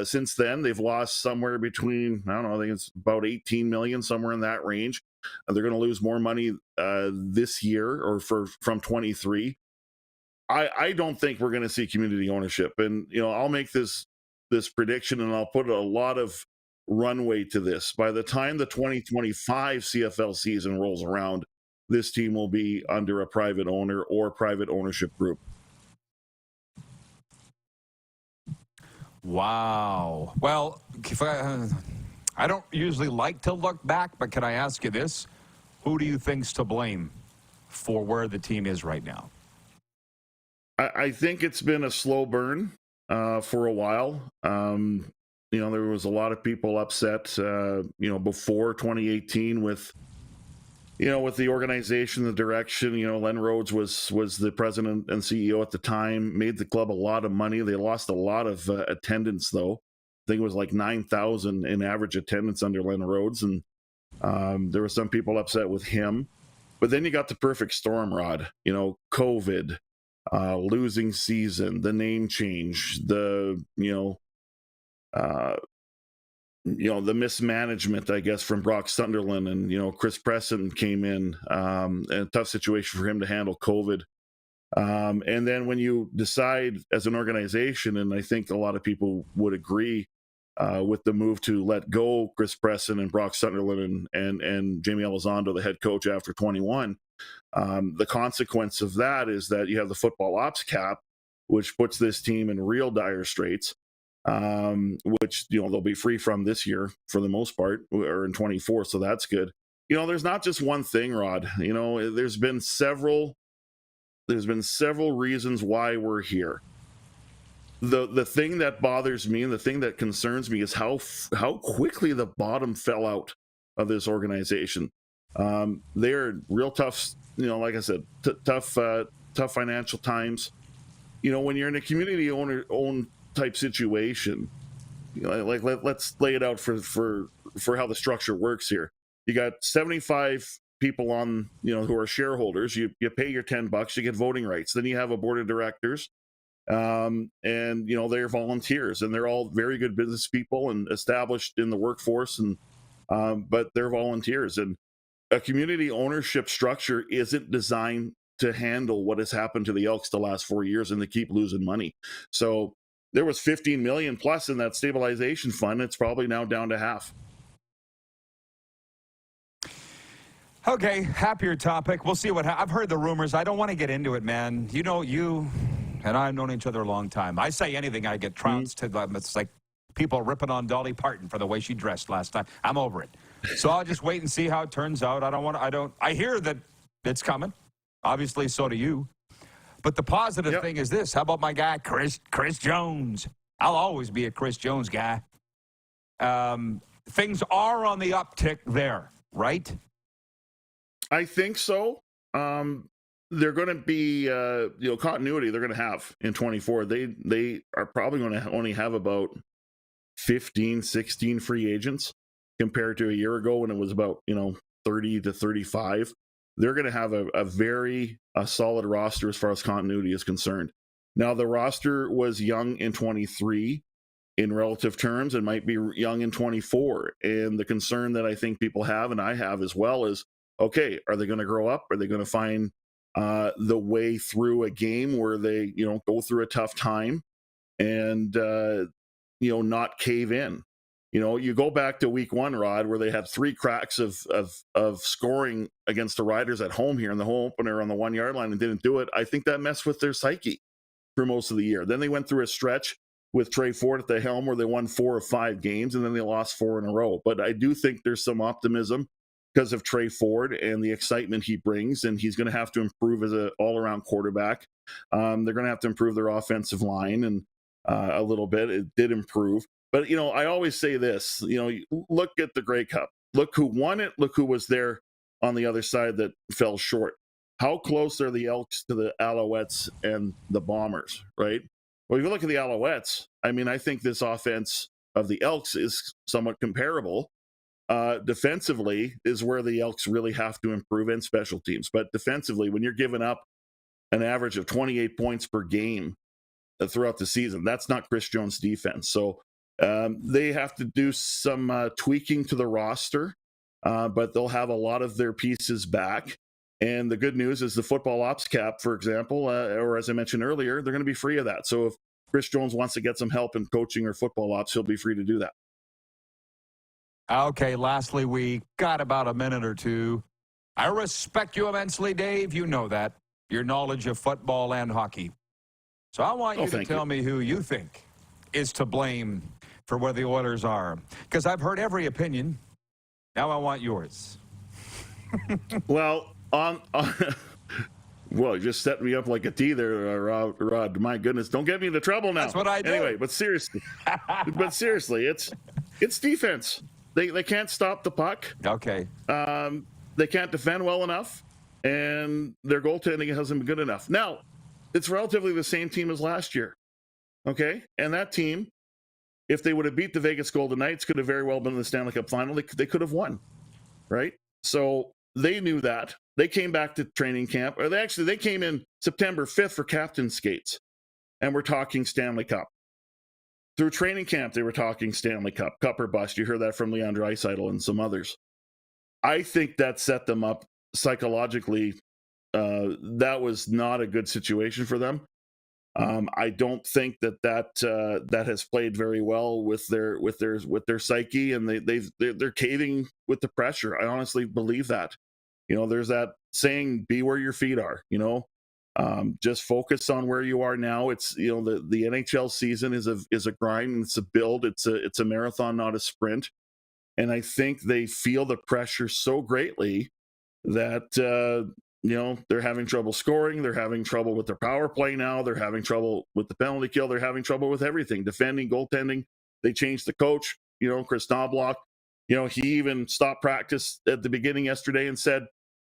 Since then, they've lost somewhere between, I think it's about 18 million, somewhere in that range. They're going to lose more money this year or from 23. I don't think we're going to see community ownership. And, I'll make this prediction, and I'll put a lot of runway to this. By the time the 2025 CFL season rolls around, this team will be under a private owner or private ownership group. Wow. Well, if I don't usually like to look back, but can I ask you this? Who do you think's to blame for where the team is right now? I think it's been a slow burn for a while. There was a lot of people upset, before 2018 with the organization, the direction. Len Rhodes was the president and CEO at the time, made the club a lot of money. They lost a lot of attendance, though. I think it was like 9,000 in average attendance under Len Rhodes, and there were some people upset with him. But then you got the perfect storm, Rod. COVID, losing season, the name change, the mismanagement, I guess, from Brock Sunderland, and Chris Pedersen came in, and a tough situation for him to handle COVID. And then when you decide as an organization, and I think a lot of people would agree with the move to let go Chris Pedersen and Brock Sunderland and Jamie Elizondo, the head coach after 21, the consequence of that is that you have the football ops cap, which puts this team in real dire straits. Which they'll be free from this year for the most part, or in 24, so that's good. There's not just one thing, Rod. There's been several reasons why we're here. The thing that bothers me and the thing that concerns me is how quickly the bottom fell out of this organization. They're real tough, like I said, tough financial times. When you're in a community owned type situation, let's lay it out for how the structure works here. You got 75 people on, who are shareholders. You pay your $10, you get voting rights. Then you have a board of directors, and they're volunteers, and they're all very good business people and established in the workforce, and but they're volunteers. And a community ownership structure isn't designed to handle what has happened to the Elks the last 4 years, and they keep losing money. So there was 15 million plus in that stabilization fund. It's probably now down to half. Okay, happier topic. We'll see what I've heard the rumors. I don't want to get into it, man. You and I've known each other a long time. I say anything, I get trounced to them. It's like people ripping on Dolly Parton for the way she dressed last time. I'm over it. So I'll just wait and see how it turns out. I hear that it's coming. Obviously, so do you. But the positive thing is this. How about my guy, Chris Jones? I'll always be a Chris Jones guy. Things are on the uptick there, right? I think so. They're going to be, continuity they're going to have in 24. They are probably going to only have about 15, 16 free agents compared to a year ago when it was about, 30 to 35. They're going to have a very solid roster as far as continuity is concerned. Now, the roster was young in 23 in relative terms and might be young in 24. And the concern that I think people have, and I have as well, is, okay, are they going to grow up? Are they going to find the way through a game where they, go through a tough time and, not cave in? You go back to week 1, Rod, where they had 3 cracks of scoring against the Riders at home here in the home opener on the 1 yard line and didn't do it. I think that messed with their psyche for most of the year. Then they went through a stretch with Trey Ford at the helm where they won 4 of 5 games, and then they lost 4 in a row. But I do think there's some optimism because of Trey Ford and the excitement he brings, and he's going to have to improve as an all-around quarterback. They're going to have to improve their offensive line and a little bit. It did improve. But, I always say this, look at the Grey Cup. Look who won it. Look who was there on the other side that fell short. How close are the Elks to the Alouettes and the Bombers, right? Well, if you look at the Alouettes, I think this offense of the Elks is somewhat comparable. Defensively is where the Elks really have to improve, and special teams. But defensively, when you're giving up an average of 28 points per game throughout the season, that's not Chris Jones' defense. So they have to do some tweaking to the roster. but they'll have a lot of their pieces back. And the good news is the football ops cap, for example, or as I mentioned earlier, they're going to be free of that. So if Chris Jones wants to get some help in coaching or football ops, he'll be free to do that. Okay, lastly, we got about a minute or two. I respect you immensely, Dave. You know that. Your knowledge of football and hockey. So I want you to tell me who you think is to blame for where the Oilers are. Because I've heard every opinion. Now I want yours. Well, well, you just set me up like a T there, Rod. My goodness, don't get me into trouble now. That's what I do. Anyway, but seriously, it's defense. They can't stop the puck. Okay. They can't defend well enough, and their goaltending hasn't been good enough. Now, it's relatively the same team as last year. Okay, and that team, if they would have beat the Vegas Golden Knights, could have very well been in the Stanley Cup final. They could have won, right? So they knew that. They came back to training camp, or they came in September 5th for captain skates, and we're talking Stanley Cup. Through training camp, they were talking Stanley Cup or bust. You heard that from Leon Draisaitl and some others. I think that set them up psychologically. That was not a good situation for them. I don't think that has played very well with their psyche, and they're caving with the pressure. I honestly believe that. There's that saying, "Be where your feet are." Just focus on where you are now. It's the NHL season is a grind. It's a build. It's a marathon, not a sprint. And I think they feel the pressure so greatly that they're having trouble scoring. They're having trouble with their power play now. They're having trouble with the penalty kill. They're having trouble with everything, defending, goaltending. They changed the coach. Chris Knobloch. He even stopped practice at the beginning yesterday and said,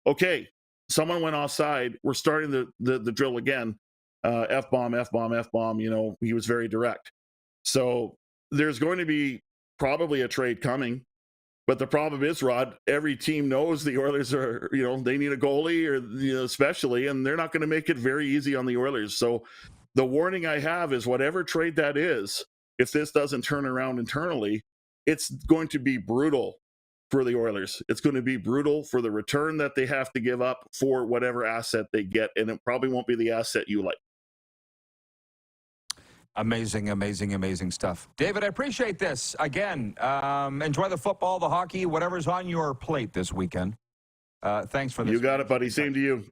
"Okay, someone went offside. We're starting the drill again. F-bomb, F-bomb, F-bomb." He was very direct. So there's going to be probably a trade coming. But the problem is, Rod, every team knows the Oilers are, they need a goalie, or especially, and they're not going to make it very easy on the Oilers. So the warning I have is, whatever trade that is, if this doesn't turn around internally, it's going to be brutal for the Oilers. It's going to be brutal for the return that they have to give up for whatever asset they get, and it probably won't be the asset you like. Amazing, amazing, amazing stuff. David, I appreciate this. Again, enjoy the football, the hockey, whatever's on your plate this weekend. Thanks for this. You got it, buddy. Same to you.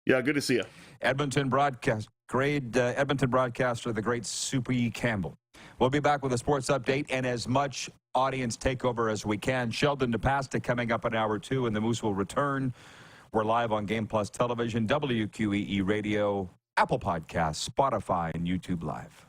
Yeah, good to see you. Edmonton broadcaster, the great Soupy Campbell. We'll be back with a sports update and as much audience takeover as we can. Sheldon DePasta coming up in hour 2, and the Moose will return. We're live on Game Plus Television, WQEE Radio, Apple Podcasts, Spotify, and YouTube Live.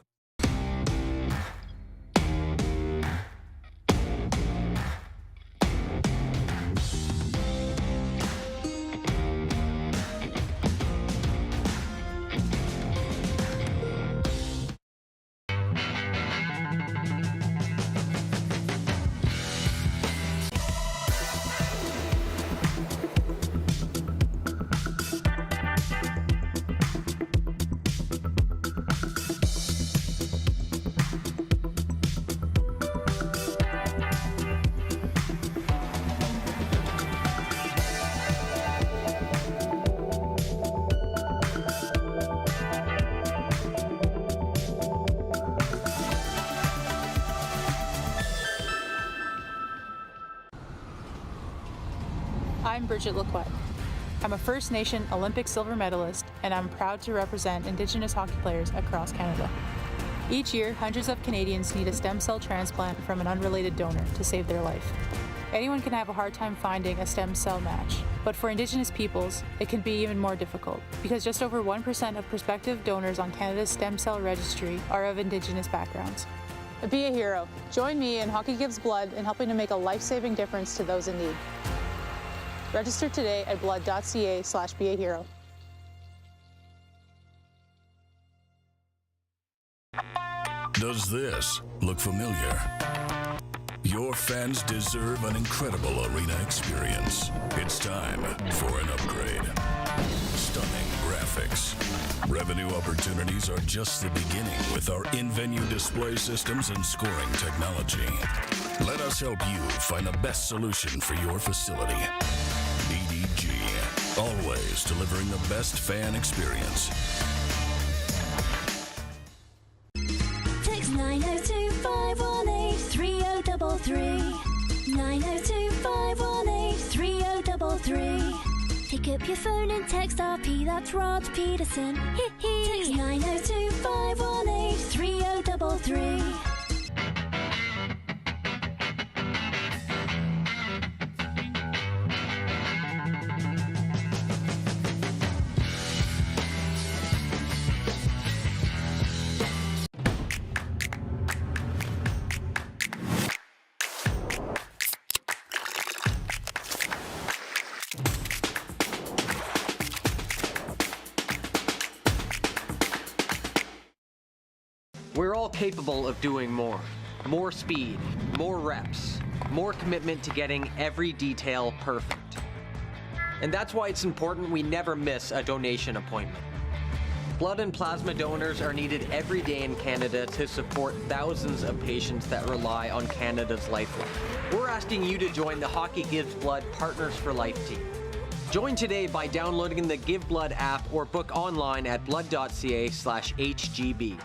I'm Bridget Lacroix. I'm a First Nation Olympic silver medalist, and I'm proud to represent Indigenous hockey players across Canada. Each year, hundreds of Canadians need a stem cell transplant from an unrelated donor to save their life. Anyone can have a hard time finding a stem cell match, but for Indigenous peoples, it can be even more difficult, because just over 1% of prospective donors on Canada's stem cell registry are of Indigenous backgrounds. Be a hero. Join me in Hockey Gives Blood in helping to make a life-saving difference to those in need. Register today at blood.ca/beahero. Does this look familiar? Your fans deserve an incredible arena experience. It's time for an upgrade. Stunning graphics. Revenue opportunities are just the beginning with our in-venue display systems and scoring technology. Let us help you find the best solution for your facility. EDG, always delivering the best fan experience. Text 902-518-3033. 902-518-3033. Pick up your phone and text RP, that's Rod Pedersen. Text 902-518-3033. We're all capable of doing more. More speed, more reps, more commitment to getting every detail perfect. And that's why it's important we never miss a donation appointment. Blood and plasma donors are needed every day in Canada to support thousands of patients that rely on Canada's lifeline. We're asking you to join the Hockey Gives Blood Partners for Life team. Join today by downloading the Give Blood app or book online at blood.ca/HGB.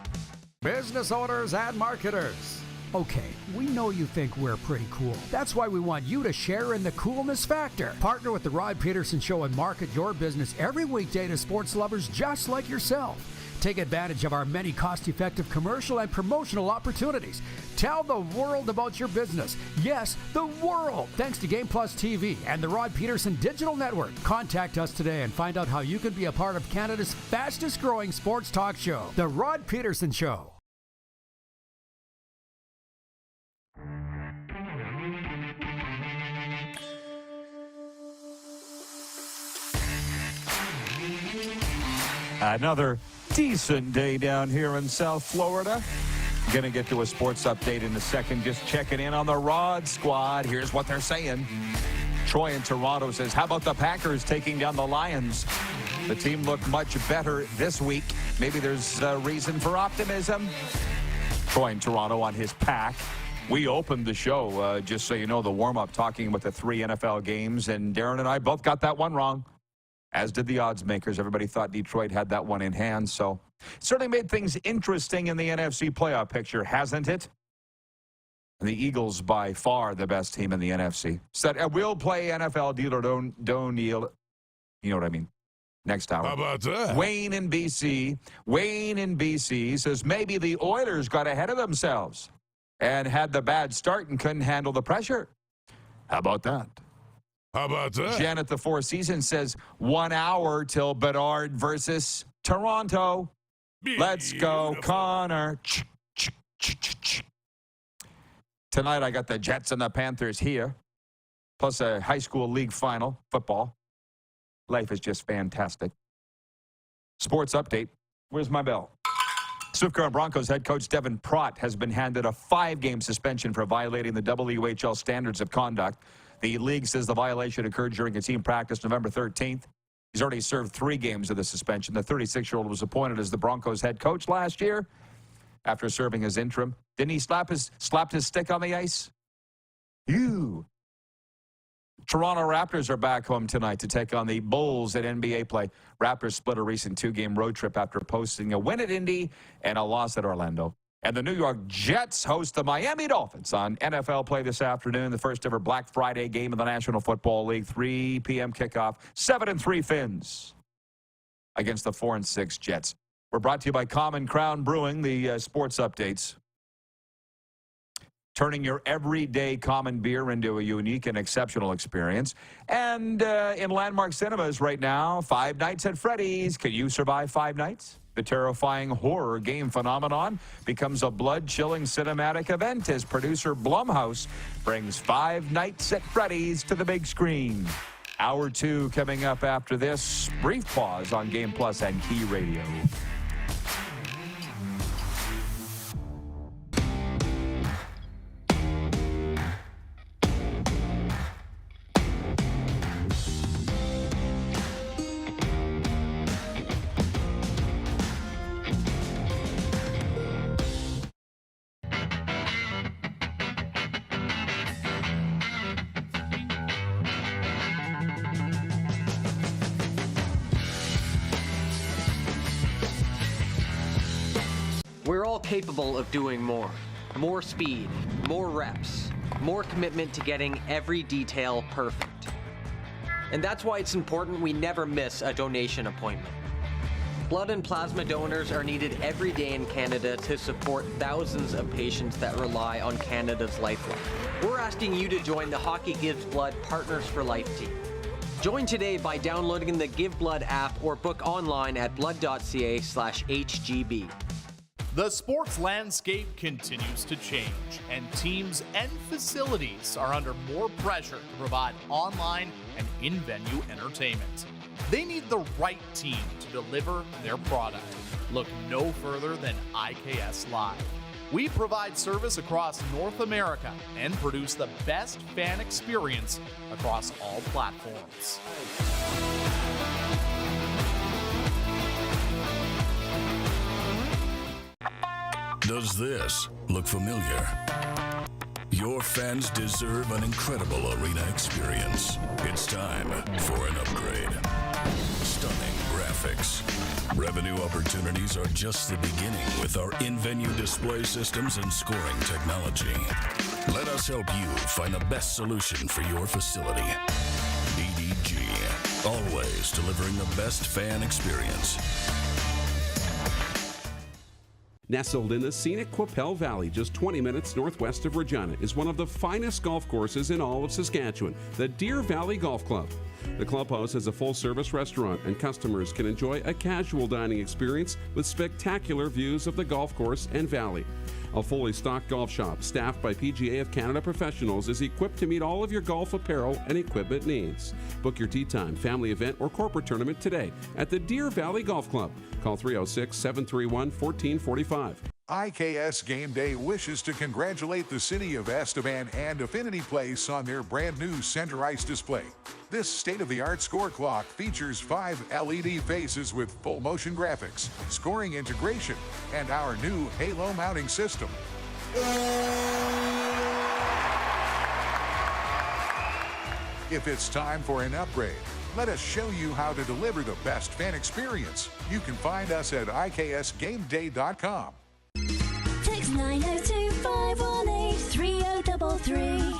Business owners and marketers. Okay, we know you think we're pretty cool. That's why we want you to share in the coolness factor. Partner with The Rod Pedersen Show and market your business every weekday to sports lovers just like yourself. Take advantage of our many cost-effective commercial and promotional opportunities. Tell the world about your business. Yes, the world. Thanks to Game Plus TV and the Rod Pedersen Digital Network. Contact us today and find out how you can be a part of Canada's fastest-growing sports talk show, The Rod Pedersen Show. Another decent day down here in South Florida. Gonna get to a sports update in a second. Just checking in on the Rod squad. Here's what they're saying. Troy in Toronto says, how about the Packers taking down the Lions? The team looked much better this week. Maybe there's a reason for optimism. Troy in Toronto on his pack. We opened the show, just so you know, the warm-up talking about the 3 NFL games, and Darren and I both got that one wrong, as did the odds makers. Everybody thought Detroit had that one in hand, so it certainly made things interesting in the NFC playoff picture, hasn't it? And the Eagles, by far the best team in the NFC. Said, we'll play NFL deal or don't deal. You know what I mean. Next hour. How about that? Wayne in BC says maybe the Oilers got ahead of themselves and had the bad start and couldn't handle the pressure. How about that? How about that? Janet the Four Seasons says 1 hour till Bedard versus Toronto. Let's go, Connor. Tonight I got the Jets and the Panthers here, plus a high school league final, football. Life is just fantastic. Sports update. Where's my bell? Swift Current Broncos head coach Devin Prott has been handed a 5-game suspension for violating the WHL standards of conduct. The league says the violation occurred during a team practice November 13th. He's already served 3 games of the suspension. The 36-year-old was appointed as the Broncos head coach last year after serving as interim. Didn't he slapped his stick on the ice? Ew. Toronto Raptors are back home tonight to take on the Bulls at NBA play. Raptors split a recent 2-game road trip after posting a win at Indy and a loss at Orlando. And the New York Jets host the Miami Dolphins on NFL play this afternoon, the first ever Black Friday game of the National Football League, 3 p.m. kickoff, 7-3 Fins against the 4-6 Jets. We're brought to you by Common Crown Brewing, the sports updates. Turning your everyday common beer into a unique and exceptional experience. And in Landmark Cinemas right now, 5 Nights at Freddy's. Can you survive 5 nights? The terrifying horror game phenomenon becomes a blood-chilling cinematic event as producer Blumhouse brings 5 Nights at Freddy's to the big screen. Hour 2 coming up after this. Brief pause on Game Plus and Key Radio. We're all capable of doing more. More speed, more reps, more commitment to getting every detail perfect. And that's why it's important we never miss a donation appointment. Blood and plasma donors are needed every day in Canada to support thousands of patients that rely on Canada's lifeline. We're asking you to join the Hockey Gives Blood Partners for Life team. Join today by downloading the Give Blood app or book online at blood.ca/HGB. The sports landscape continues to change, and teams and facilities are under more pressure to provide online and in-venue entertainment. They need the right team to deliver their product. Look no further than IKS Live. We provide service across North America and produce the best fan experience across all platforms. Does this look familiar? Your fans deserve an incredible arena experience. It's time for an upgrade. Stunning graphics. Revenue opportunities are just the beginning with our in-venue display systems and scoring technology. Let us help you find the best solution for your facility. EDG, always delivering the best fan experience. Nestled in the scenic Qu'Appelle Valley, just 20 minutes northwest of Regina, is one of the finest golf courses in all of Saskatchewan, the Deer Valley Golf Club. The clubhouse has a full-service restaurant, and customers can enjoy a casual dining experience with spectacular views of the golf course and valley. A fully stocked golf shop, staffed by PGA of Canada professionals, is equipped to meet all of your golf apparel and equipment needs. Book your tee time, family event, or corporate tournament today at the Deer Valley Golf Club. Call 306-731-1445. IKS Game Day wishes to congratulate the City of Estevan and Affinity Place on their brand new center ice display. This state-of-the-art score clock features 5 LED faces with full motion graphics, scoring integration, and our new Halo mounting system. If it's time for an upgrade, let us show you how to deliver the best fan experience. You can find us at iksgameday.com. Text 902-518-3033.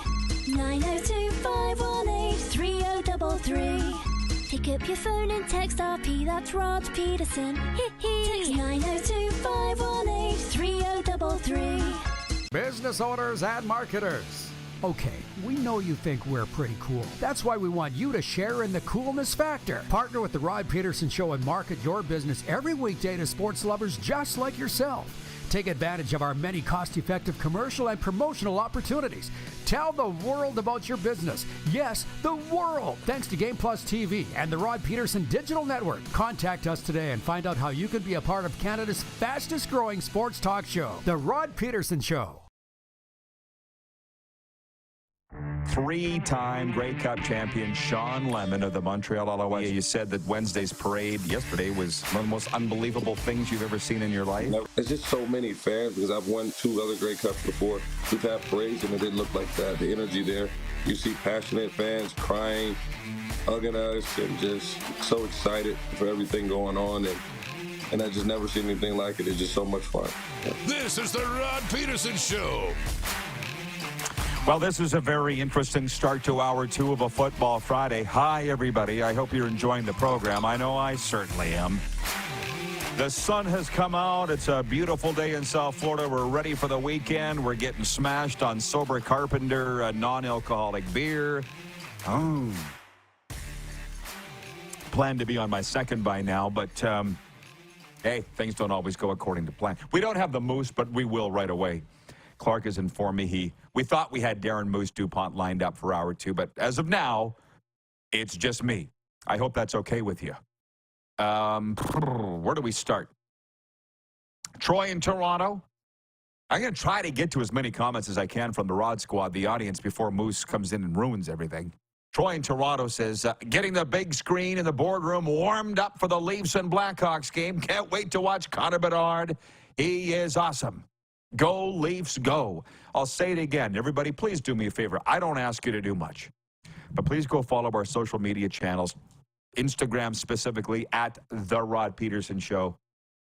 902-518-3033. Pick up your phone and text RP, that's Rod Pedersen. Text 902-518-3033. Business owners and marketers. Okay, we know you think we're pretty cool. That's why we want you to share in the coolness factor. Partner with the Rod Pedersen Show and market your business every weekday to sports lovers just like yourself. Take advantage of our many cost-effective commercial and promotional opportunities. Tell the world about your business. Yes, the world. Thanks to Game Plus TV and the Rod Pedersen Digital Network. Contact us today and find out how you can be a part of Canada's fastest-growing sports talk show, The Rod Pedersen Show. Three-time Grey Cup champion Sean Lemon of the Montreal Alouettes. You said that Wednesday's parade yesterday was one of the most unbelievable things you've ever seen in your life. It's just so many fans because I've won 2 other Grey Cups before. We've had parades and it didn't look like that. The energy there. You see passionate fans crying, hugging us, and just so excited for everything going on. And I just never seen anything like it. It's just so much fun. This is the Rod Pedersen Show. Well, this is a very interesting start to hour 2 of a Football Friday. Hi, everybody. I hope you're enjoying the program. I know I certainly am. The sun has come out. It's a beautiful day in South Florida. We're ready for the weekend. We're getting smashed on Sober Carpenter, non-alcoholic beer. Oh. Plan to be on my second by now, but hey, things don't always go according to plan. We don't have the Moose, but we will right away. Clark has informed me we thought we had Darren Moose DuPont lined up for hour 2, but as of now, it's just me. I hope that's okay with you. Where do we start? Troy in Toronto. I'm going to try to get to as many comments as I can from the Rod Squad, the audience, before Moose comes in and ruins everything. Troy in Toronto says, getting the big screen in the boardroom warmed up for the Leafs and Blackhawks game. Can't wait to watch Connor Bedard. He is awesome. Go, Leafs, go. I'll say it again. Everybody, please do me a favor. I don't ask you to do much. But please go follow our social media channels, Instagram specifically, at The Rod Pedersen Show.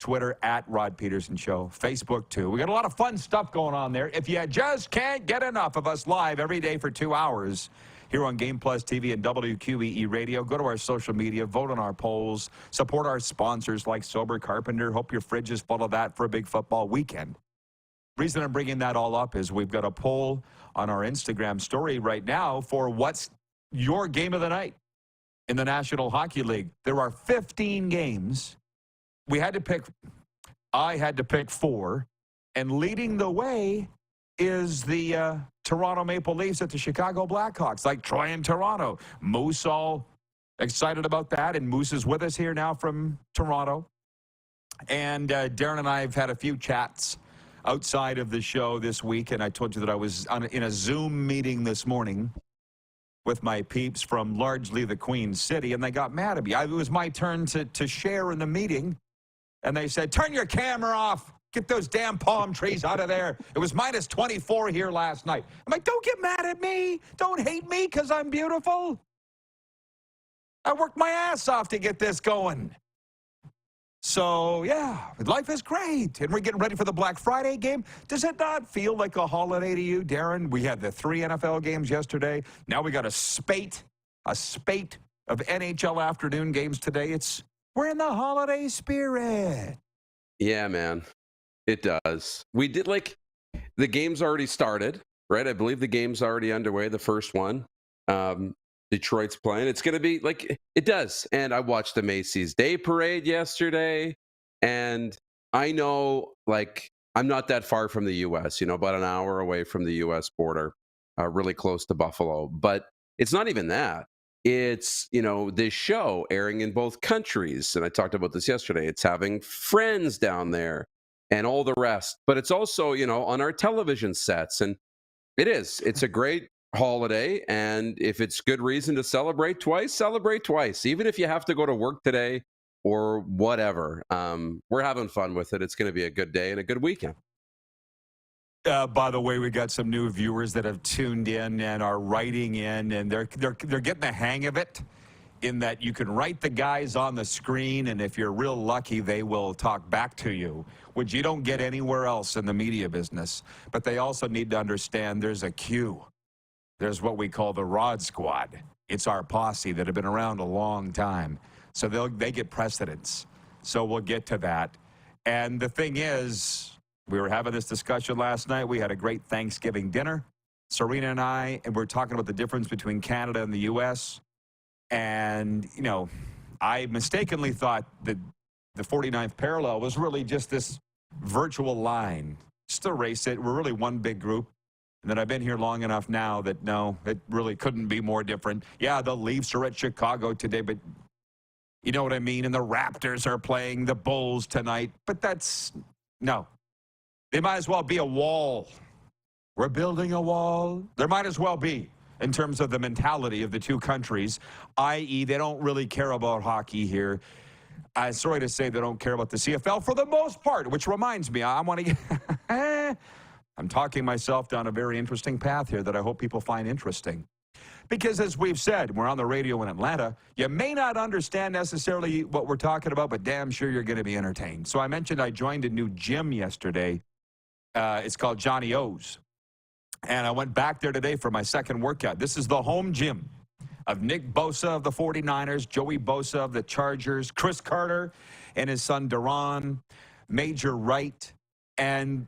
Twitter at Rod Pedersen Show. Facebook, too. We got a lot of fun stuff going on there. If you just can't get enough of us live every day for 2 hours here on Game Plus TV and WQEE Radio, go to our social media, vote on our polls, support our sponsors like Sober Carpenter. Hope your fridge is full of that for a big football weekend. Reason I'm bringing that all up is we've got a poll on our Instagram story right now for what's your game of the night in the National Hockey League. There are 15 games. I had to pick 4, and leading the way is the Toronto Maple Leafs at the Chicago Blackhawks, like Troy in Toronto. Moose all excited about that, and Moose is with us here now from Toronto. And Darren and I have had a few chats outside of the show this week, and I told you that I was in a Zoom meeting this morning with my peeps from largely the Queen City, and they got mad at me. It was my turn to share in the meeting, and they said, turn your camera off. Get those damn palm trees out of there. It was minus 24 here last night. I'm like, don't get mad at me. Don't hate me because I'm beautiful. I worked my ass off to get this going. So, yeah, life is great. And we're getting ready for the Black Friday game. Does it not feel like a holiday to you, Darren? We had the 3 NFL games yesterday. Now we got a spate of NHL afternoon games today. We're in the holiday spirit. Yeah, man. It does. We did, the game's already started, right? I believe the game's already underway, the first one. Detroit's playing. It's going to be it does. And I watched the Macy's Day Parade yesterday, and I know, I'm not that far from the U.S., about an hour away from the U.S. border, really close to Buffalo. But it's not even that. It's, this show airing in both countries. And I talked about this yesterday. It's having friends down there and all the rest. But it's also, on our television sets. And it's a great holiday. And if it's good reason to celebrate twice. Even if you have to go to work today or whatever. We're having fun with it. It's going to be a good day and a good weekend. By the way, we got some new viewers that have tuned in and are writing in, and they're getting the hang of it, in that you can write the guys on the screen, and if you're real lucky, they will talk back to you, which you don't get anywhere else in the media business. But they also need to understand there's a queue. There's what we call the Rod Squad. It's our posse that have been around a long time. So they get precedence. So we'll get to that. And the thing is, we were having this discussion last night. We had a great Thanksgiving dinner, Serena and I, and we're talking about the difference between Canada and the U.S. And, I mistakenly thought that the 49th parallel was really just this virtual line. Just erase it. We're really one big group. And then I've been here long enough now that, no, it really couldn't be more different. Yeah, the Leafs are at Chicago today, but you know what I mean? And the Raptors are playing the Bulls tonight. But no. They might as well be a wall. We're building a wall. There might as well be, in terms of the mentality of the two countries, i.e. they don't really care about hockey here. Sorry to say they don't care about the CFL for the most part, which reminds me, I'm talking myself down a very interesting path here that I hope people find interesting. Because as we've said, we're on the radio in Atlanta, you may not understand necessarily what we're talking about, but damn sure you're going to be entertained. So I mentioned I joined a new gym yesterday. It's called Johnny O's. And I went back there today for my second workout. This is the home gym of Nick Bosa of the 49ers, Joey Bosa of the Chargers, Chris Carter and his son Duron, Major Wright. And,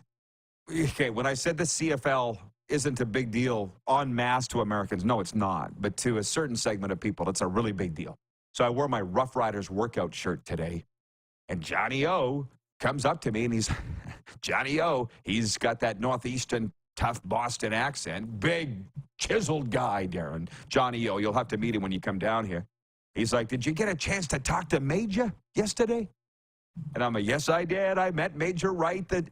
okay, when I said the CFL isn't a big deal en masse to Americans, no, it's not. But to a certain segment of people, it's a really big deal. So I wore my Rough Riders workout shirt today. And Johnny O comes up to me, and he's got that Northeastern tough Boston accent. Big, chiseled guy, Darren. Johnny O, you'll have to meet him when you come down here. He's like, did you get a chance to talk to Major yesterday? And I'm like, yes, I did. I met Major Wright, the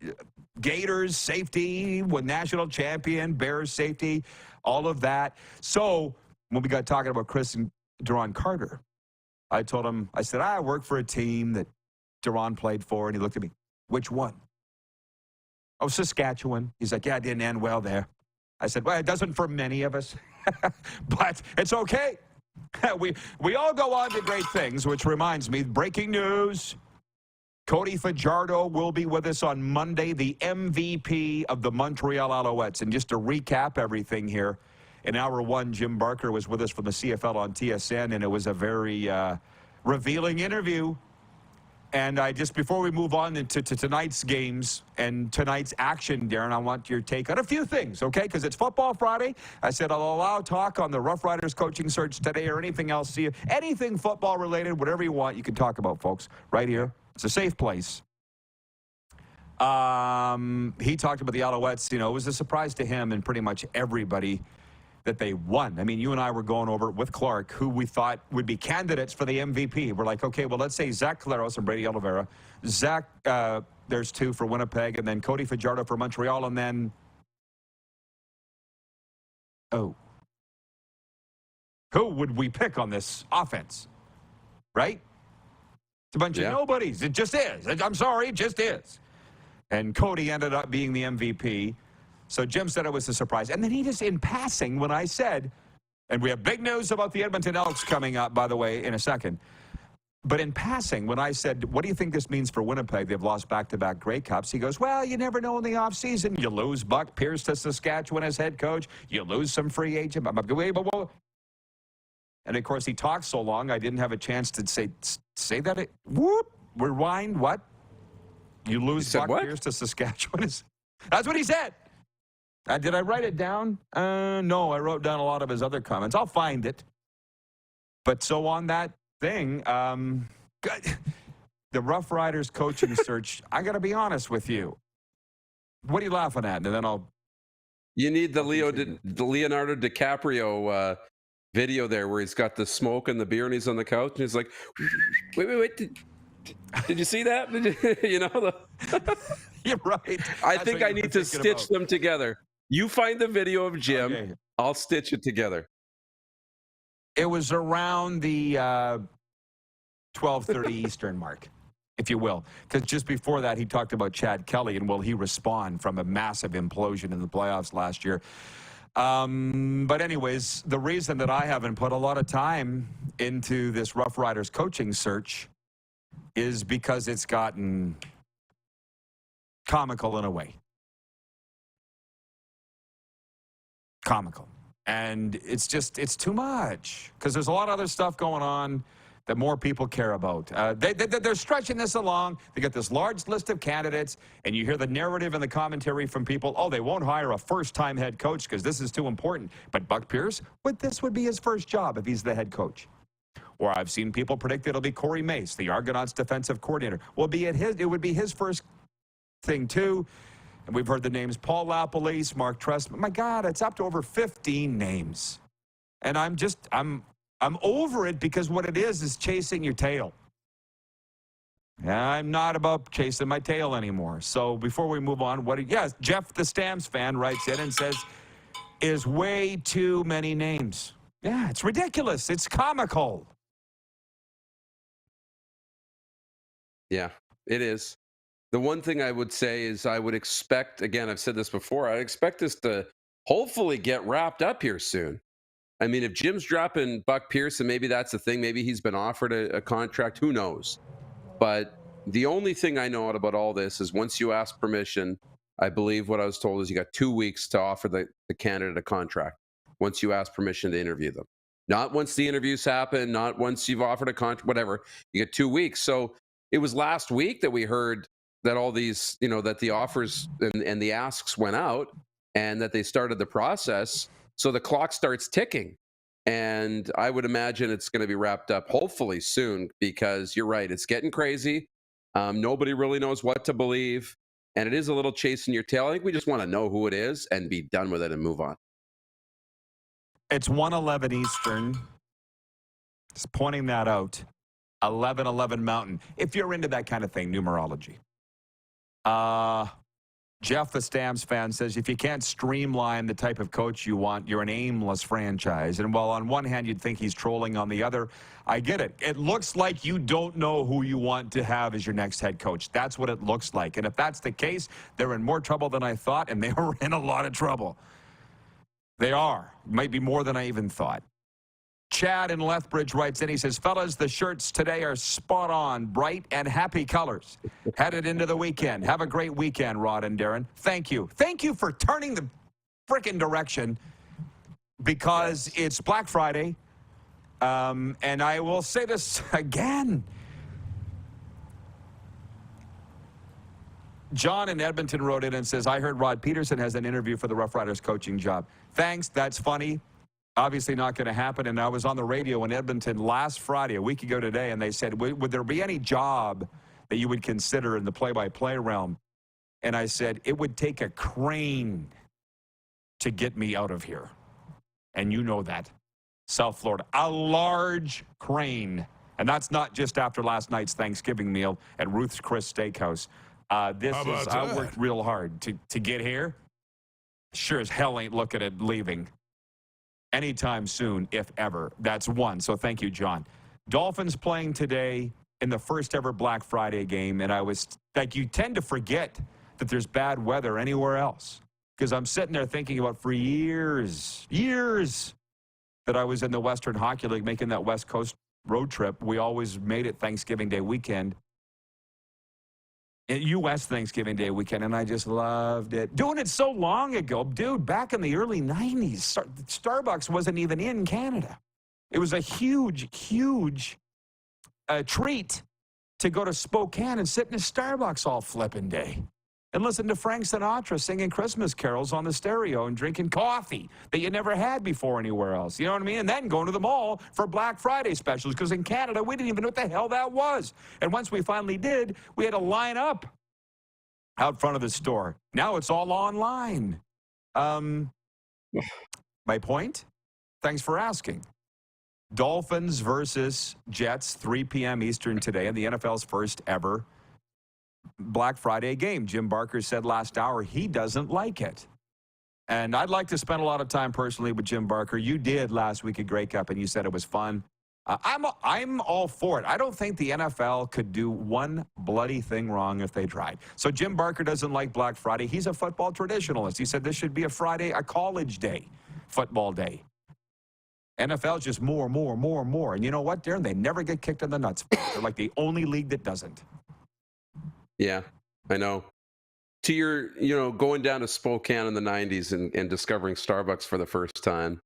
Gators safety, national champion, Bears safety, all of that. So when we got talking about Chris and Duron Carter, I told him, I said, I work for a team that Duron played for. And he looked at me, which one? Oh, Saskatchewan. He's like, yeah, it didn't end well there. I said, well, it doesn't for many of us, but it's okay. We all go on to great things, which reminds me, breaking news. Cody Fajardo will be with us on Monday, the MVP of the Montreal Alouettes. And just to recap everything here, in hour one, Jim Barker was with us from the CFL on TSN, and it was a very revealing interview. And just before we move on into tonight's games and tonight's action, Darren, I want your take on a few things, okay? Because it's Football Friday. I said I'll allow talk on the Rough Riders coaching search today or anything else. See, anything football related, whatever you want, you can talk about, folks, right here. It's a safe place. He talked about the Alouettes. You know, it was a surprise to him and pretty much everybody that they won. I mean, you and I were going over it with Clark, who we thought would be candidates for the MVP. We're like, okay, well, let's say Zach Collaros and Brady Oliveira. Zach, there's two for Winnipeg, and then Cody Fajardo for Montreal, and then, who would we pick on this offense? Right? It's a bunch of nobodies. It just is. I'm sorry, it just is. And Cody ended up being the MVP. So Jim said it was a surprise. And then he just, in passing, when I said, and we have big news about the Edmonton Elks coming up, by the way, in a second. But in passing, when I said, what do you think this means for Winnipeg? They've lost back-to-back Grey Cups. He goes, well, you never know in the offseason. You lose Buck Pierce to Saskatchewan as head coach. You lose some free agent. And, of course, he talked so long, I didn't have a chance to say that. Rewind, what? You lose Buck Pierce to Saskatchewan? That's what he said. Did I write it down? No, I wrote down a lot of his other comments. I'll find it. But so on that thing, the Rough Riders coaching search, I got to be honest with you. What are you laughing at? And then You need the Leonardo DiCaprio video there where he's got the smoke and the beer and he's on the couch and he's like, wait. Did you see that? You know? You're right. I think I need to stitch them together. You find the video of Jim. Okay. I'll stitch it together. It was around the 12:30 Eastern mark, if you will. Because just before that, he talked about Chad Kelly and will he respond from a massive implosion in the playoffs last year. But anyways, the reason that I haven't put a lot of time into this Rough Riders coaching search is because it's gotten comical in a way. Comical. And it's too much because there's a lot of other stuff going on that more people care about. They're stretching this along. They got this large list of candidates, and you hear the narrative and the commentary from people, oh, they won't hire a first-time head coach because this is too important. But Buck Pierce, this would be his first job if he's the head coach. Or I've seen people predict it'll be Corey Mace, the Argonauts defensive coordinator. It would be his first thing, too. And we've heard the names Paul LaPolice, Mark Trestman. My God, it's up to over 15 names. And I'm over it because what it is chasing your tail. I'm not about chasing my tail anymore. So before we move on, Jeff the Stamps fan writes in and says, is way too many names. Yeah, it's ridiculous. It's comical. Yeah, it is. The one thing I would say is I would expect, again, I've said this before, I expect this to hopefully get wrapped up here soon. I mean, if Jim's dropping Buck Pierce, and maybe that's the thing, maybe he's been offered a contract, who knows? But the only thing I know about all this is once you ask permission, I believe what I was told is you got 2 weeks to offer the candidate a contract once you ask permission to interview them. Not once the interviews happen, not once you've offered a contract, whatever. You get 2 weeks. So it was last week that we heard that all these, that the offers and the asks went out and that they started the process. So the clock starts ticking. And I would imagine it's going to be wrapped up hopefully soon because you're right. It's getting crazy. Nobody really knows what to believe. And it is a little chasing your tail. I think we just want to know who it is and be done with it and move on. It's 1:11 Eastern. Just pointing that out. 11:11 Mountain. If you're into that kind of thing, numerology. Jeff, the Stamps fan, says, if you can't streamline the type of coach you want, you're an aimless franchise. And while on one hand you'd think he's trolling, on the other, I get it. It looks like you don't know who you want to have as your next head coach. That's what it looks like. And if that's the case, they're in more trouble than I thought, and they are in a lot of trouble. They are. Might be more than I even thought. Chad in Lethbridge writes in. He says, fellas, the shirts today are spot on, bright and happy colors. Headed into the weekend. Have a great weekend, Rod and Darren. Thank you. Thank you for turning the frickin' direction, because it's Black Friday. And I will say this again. John in Edmonton wrote in and says, I heard Rod Pedersen has an interview for the Rough Riders coaching job. Thanks, that's funny. Obviously not going to happen. And I was on the radio in Edmonton last Friday, a week ago today, and they said, would there be any job that you would consider in the play-by-play realm? And I said, it would take a crane to get me out of here. And you know that. South Florida. A large crane. And that's not just after last night's Thanksgiving meal at Ruth's Chris Steakhouse. I worked real hard to get here. Sure as hell ain't looking at leaving anytime soon, if ever. That's one. So thank you, John. Dolphins playing today in the first ever Black Friday game. And I was like, you tend to forget that there's bad weather anywhere else. Because I'm sitting there thinking about for years that I was in the Western Hockey League making that West Coast road trip. We always made it Thanksgiving Day weekend. U.S. Thanksgiving Day weekend, and I just loved it. Doing it so long ago, dude, back in the early 90s, Starbucks wasn't even in Canada. It was a huge treat to go to Spokane and sit in a Starbucks all flipping day and listen to Frank Sinatra singing Christmas carols on the stereo and drinking coffee that you never had before anywhere else. You know what I mean? And then going to the mall for Black Friday specials, because in Canada, we didn't even know what the hell that was. And once we finally did, we had to line up out front of the store. Now it's all online. My point? Thanks for asking. Dolphins versus Jets, 3 p.m. Eastern today in the NFL's first ever Black Friday game. Jim Barker said last hour he doesn't like it. And I'd like to spend a lot of time personally with Jim Barker. You did last week at Grey Cup, and you said it was fun. I'm all for it. I don't think the NFL could do one bloody thing wrong if they tried. So Jim Barker doesn't like Black Friday. He's a football traditionalist. He said this should be a Friday, a college day, football day. NFL's just more. And you know what, Darren? They never get kicked in the nuts. They're like the only league that doesn't. Yeah, I know. To your, going down to Spokane in the 90s and discovering Starbucks for the first time,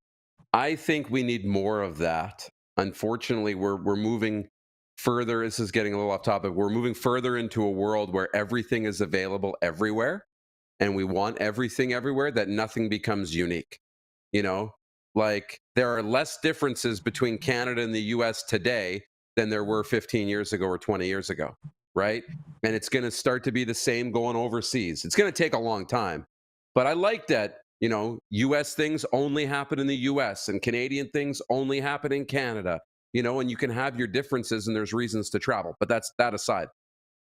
I think we need more of that. Unfortunately, we're moving further. This is getting a little off topic. We're moving further into a world where everything is available everywhere, and we want everything everywhere, that nothing becomes unique. Like there are less differences between Canada and the U.S. today than there were 15 years ago or 20 years ago. Right? And it's going to start to be the same going overseas. It's going to take a long time. But I like that, U.S. things only happen in the U.S. and Canadian things only happen in Canada, and you can have your differences and there's reasons to travel. But that's that aside.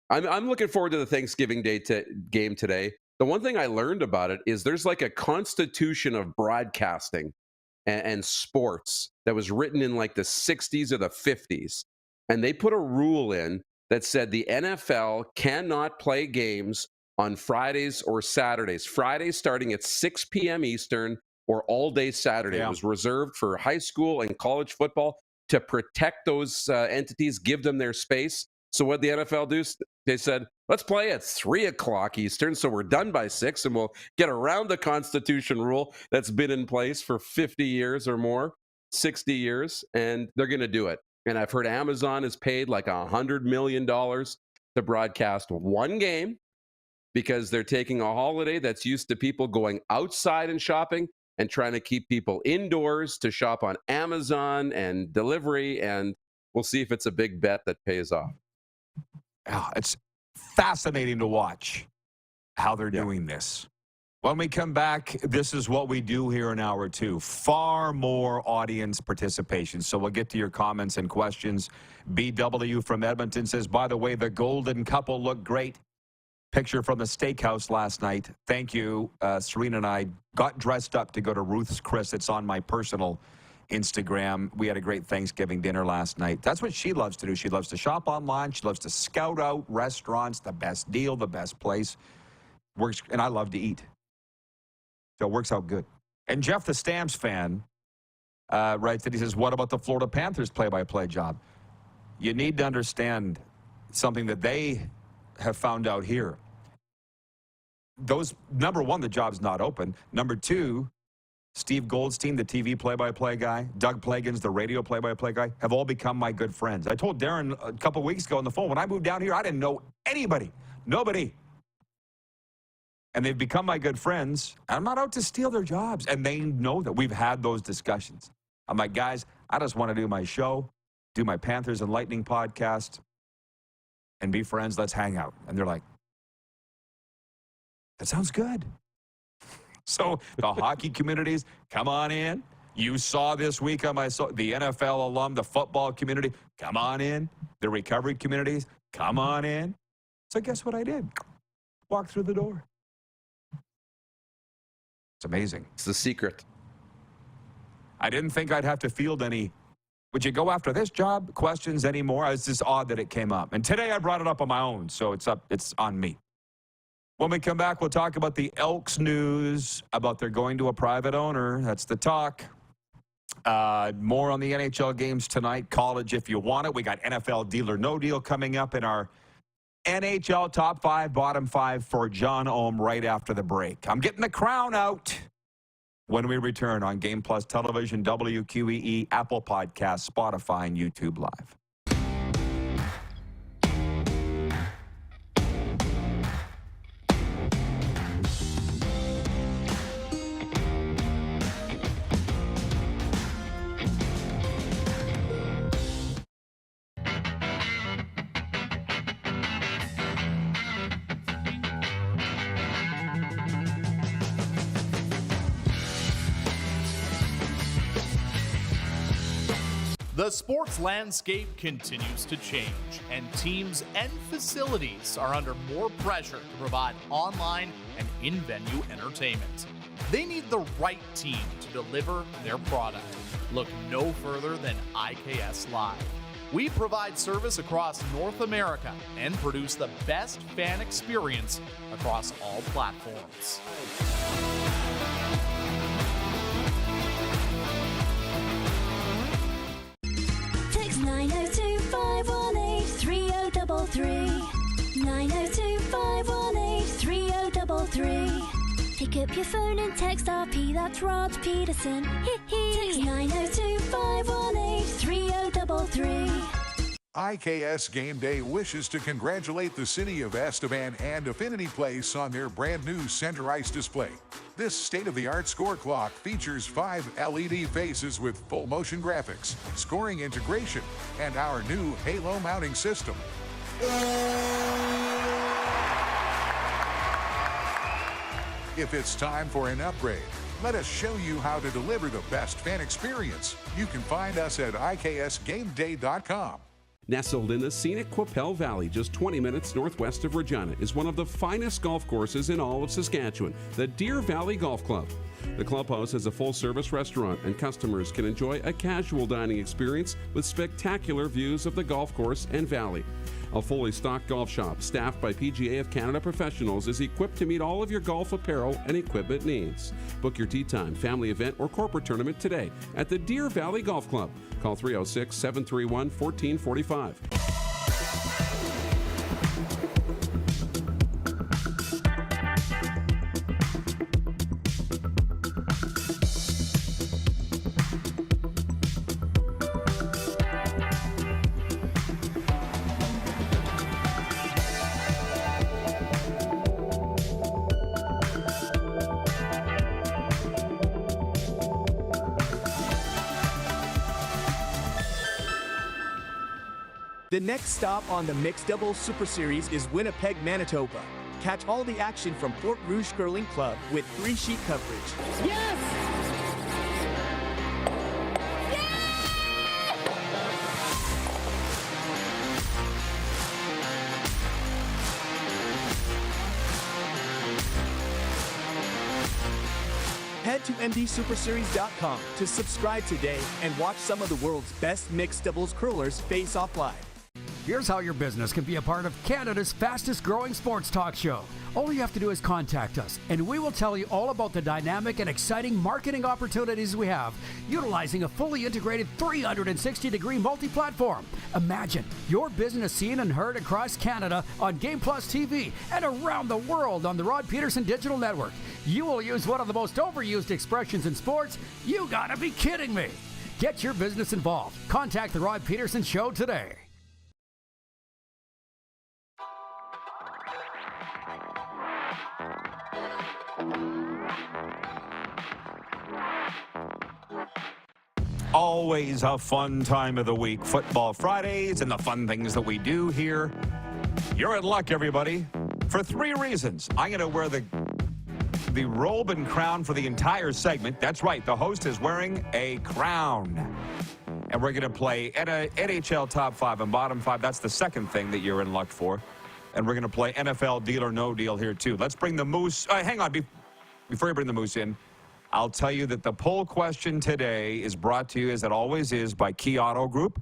I'm looking forward to the Thanksgiving Day game today. The one thing I learned about it is there's like a constitution of broadcasting and sports that was written in like the 60s or the 50s. And they put a rule in that said the NFL cannot play games on Fridays or Saturdays. Fridays starting at 6 p.m. Eastern or all day Saturday. Yeah. It was reserved for high school and college football to protect those entities, give them their space. So what the NFL do? They said, let's play at 3 o'clock Eastern, so we're done by 6, and we'll get around the Constitution rule that's been in place for 50 years or more, 60 years, and they're going to do it. And I've heard Amazon has paid like $100 million to broadcast one game because they're taking a holiday that's used to people going outside and shopping and trying to keep people indoors to shop on Amazon and delivery. And we'll see if it's a big bet that pays off. Oh, it's fascinating to watch how they're doing this. When we come back, this is what we do here in hour 2. Far more audience participation. So we'll get to your comments and questions. BW from Edmonton says, by the way, the golden couple looked great. Picture from the steakhouse last night. Thank you. Serena and I got dressed up to go to Ruth's Chris. It's on my personal Instagram. We had a great Thanksgiving dinner last night. That's what she loves to do. She loves to shop online. She loves to scout out restaurants, the best deal, the best place. Works, and I love to eat. So it works out good. And Jeff, the Stamps fan, writes that he says, what about the Florida Panthers play-by-play job? You need to understand something that they have found out here. Number one, the job's not open. Number two, Steve Goldstein, the TV play-by-play guy, Doug Plagans, the radio play-by-play guy, have all become my good friends. I told Darren a couple weeks ago on the phone, when I moved down here, I didn't know anybody. Nobody. And they've become my good friends. I'm not out to steal their jobs. And they know that. We've had those discussions. I'm like, guys, I just want to do my show, do my Panthers and Lightning podcast, and be friends. Let's hang out. And they're like, that sounds good. So the hockey communities, come on in. You saw this week on the NFL alum, the football community, come on in. The recovery communities, come on in. So guess what I did? Walk through the door. It's amazing. It's the secret. I didn't think I'd have to field any, would you go after this job questions anymore? It's just odd that it came up. And today I brought it up on my own, so it's on me. When we come back, we'll talk about the Elks news, about their going to a private owner. That's the talk. More on the NHL games tonight. College if you want it. We got NFL Deal or No Deal coming up in our NHL top 5, bottom 5 for John Ohm right after the break. I'm getting the crown out when we return on Game Plus Television, WQEE, Apple Podcasts, Spotify, and YouTube Live. The sports landscape continues to change, and teams and facilities are under more pressure to provide online and in-venue entertainment. They need the right team to deliver their product. Look no further than IKS Live. We provide service across North America and produce the best fan experience across all platforms. Text 902-518-3033. 902-518-3033. Pick up your phone and text RP, that's Rod Pedersen. Text 902-518-3033. IKS Game Day wishes to congratulate the city of Estevan and Affinity Place on their brand new center ice display. This state-of-the-art score clock features 5 LED faces with full motion graphics, scoring integration, and our new Halo mounting system. If it's time for an upgrade, let us show you how to deliver the best fan experience. You can find us at IKSGameDay.com. Nestled in the scenic Qu'Appelle Valley, just 20 minutes northwest of Regina, is one of the finest golf courses in all of Saskatchewan, the Deer Valley Golf Club. The clubhouse has a full-service restaurant, and customers can enjoy a casual dining experience with spectacular views of the golf course and valley. A fully stocked golf shop, staffed by PGA of Canada professionals, is equipped to meet all of your golf apparel and equipment needs. Book your tee time, family event, or corporate tournament today at the Deer Valley Golf Club. Call 306-731-1445. The next stop on the Mixed Doubles Super Series is Winnipeg, Manitoba. Catch all the action from Fort Rouge Curling Club with 3-sheet coverage. Yes! Head to MDSuperSeries.com to subscribe today and watch some of the world's best mixed doubles curlers face off live. Here's how your business can be a part of Canada's fastest growing sports talk show. All you have to do is contact us, and we will tell you all about the dynamic and exciting marketing opportunities we have, utilizing a fully integrated 360-degree multi-platform. Imagine your business seen and heard across Canada on Game Plus TV and around the world on the Rod Pedersen Digital Network. You will use one of the most overused expressions in sports. You gotta be kidding me. Get your business involved. Contact the Rod Pedersen Show today. Always a fun time of the week. Football Fridays and the fun things that we do here. You're in luck, everybody, for 3 reasons. I'm going to wear the robe and crown for the entire segment. That's right. The host is wearing a crown. And we're going to play NHL Top 5 and Bottom 5. That's the second thing that you're in luck for. And we're going to play NFL Deal or No Deal here, too. Let's bring the Moose. Hang on. Before you bring the Moose in, I'll tell you that the poll question today is brought to you, as it always is, by Key Auto Group.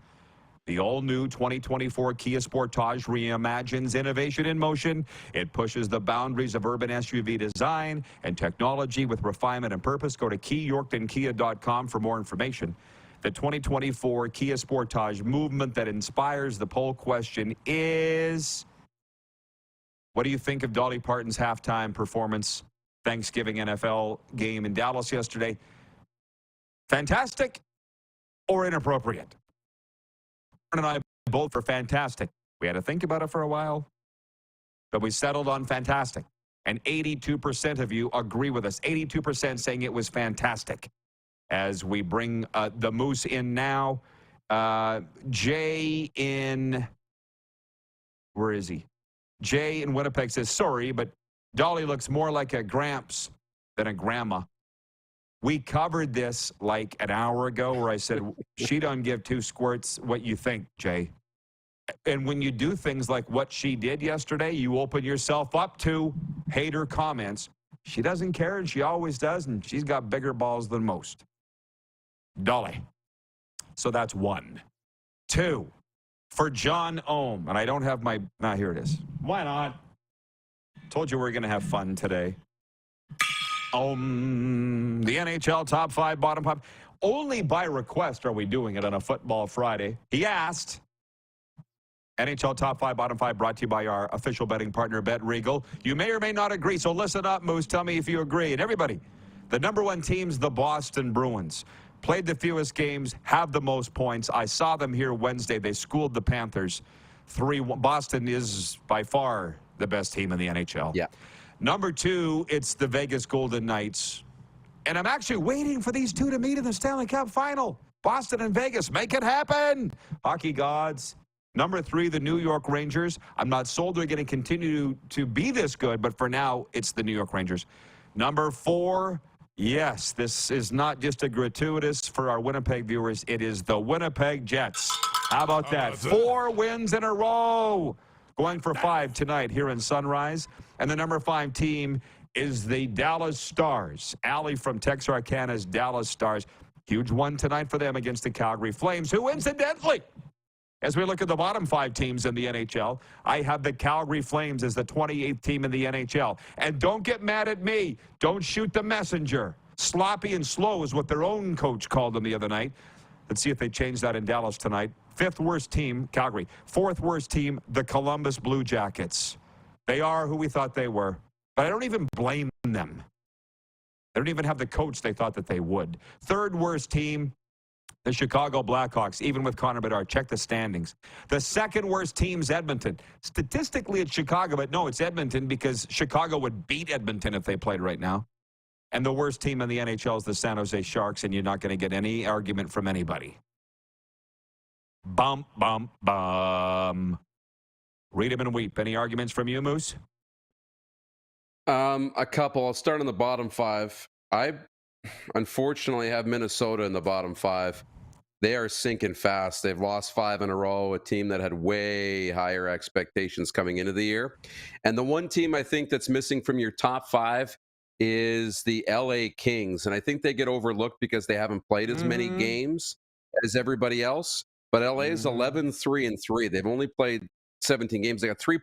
The all-new 2024 Kia Sportage reimagines innovation in motion. It pushes the boundaries of urban SUV design and technology with refinement and purpose. Go to KeyYorktonKia.com for more information. The 2024 Kia Sportage movement that inspires the poll question is, what do you think of Dolly Parton's halftime performance, Thanksgiving NFL game in Dallas yesterday? Fantastic or inappropriate? And I both for fantastic. We had to think about it for a while, but we settled on fantastic. And 82% of you agree with us. 82% saying it was fantastic. As we bring the Moose in now, Jay in, where is he? Jay in Winnipeg says, sorry, but Dolly looks more like a Gramps than a grandma. We covered this like an hour ago where I said, she don't give 2 squirts what you think, Jay. And when you do things like what she did yesterday, you open yourself up to hater comments. She doesn't care, and she always does, and she's got bigger balls than most. Dolly. So that's 1. 2, for John Ohm, and I don't have my, here it is. Why not? Told you we were going to have fun today. The NHL Top 5, Bottom 5. Only by request are we doing it on a Football Friday. He asked. NHL Top 5, Bottom 5 brought to you by our official betting partner, Bet Regal. You may or may not agree, so listen up, Moose. Tell me if you agree. And everybody, the number 1 team's the Boston Bruins. Played the fewest games, have the most points. I saw them here Wednesday. They schooled the Panthers 3-1. Boston is by far the best team in the NHL. Yeah. Number 2, it's the Vegas Golden Knights. And I'm actually waiting for these 2 to meet in the Stanley Cup final. Boston and Vegas, make it happen. Hockey gods. Number 3, the New York Rangers. I'm not sold they're going to continue to be this good, but for now, it's the New York Rangers. Number 4, yes, this is not just a gratuitous for our Winnipeg viewers. It is the Winnipeg Jets. How about that? 4 wins in a row. Going for 5 tonight here in Sunrise. And the number 5 team is the Dallas Stars. Allie from Texarkana's Dallas Stars. Huge one tonight for them against the Calgary Flames, who incidentally, as we look at the bottom 5 teams in the NHL, I have the Calgary Flames as the 28th team in the NHL. And don't get mad at me. Don't shoot the messenger. Sloppy and slow is what their own coach called them the other night. Let's see if they change that in Dallas tonight. 5th worst team, Calgary. 4th worst team, the Columbus Blue Jackets. They are who we thought they were. But I don't even blame them. They don't even have the coach they thought that they would. 3rd worst team, the Chicago Blackhawks, even with Connor Bedard. Check the standings. The 2nd worst team's Edmonton. Statistically, it's Chicago, but no, it's Edmonton because Chicago would beat Edmonton if they played right now. And the worst team in the NHL is the San Jose Sharks, and you're not going to get any argument from anybody. Bum, bum, bum. Read them and weep. Any arguments from you, Moose? A couple. I'll start on the bottom 5. I unfortunately have Minnesota in the bottom 5. They are sinking fast. They've lost 5 in a row, a team that had way higher expectations coming into the year. And the one team I think that's missing from your top 5 is the LA Kings. And I think they get overlooked because they haven't played as many games as everybody else. But LA's 11-3-3. They've only played 17 games. They got 3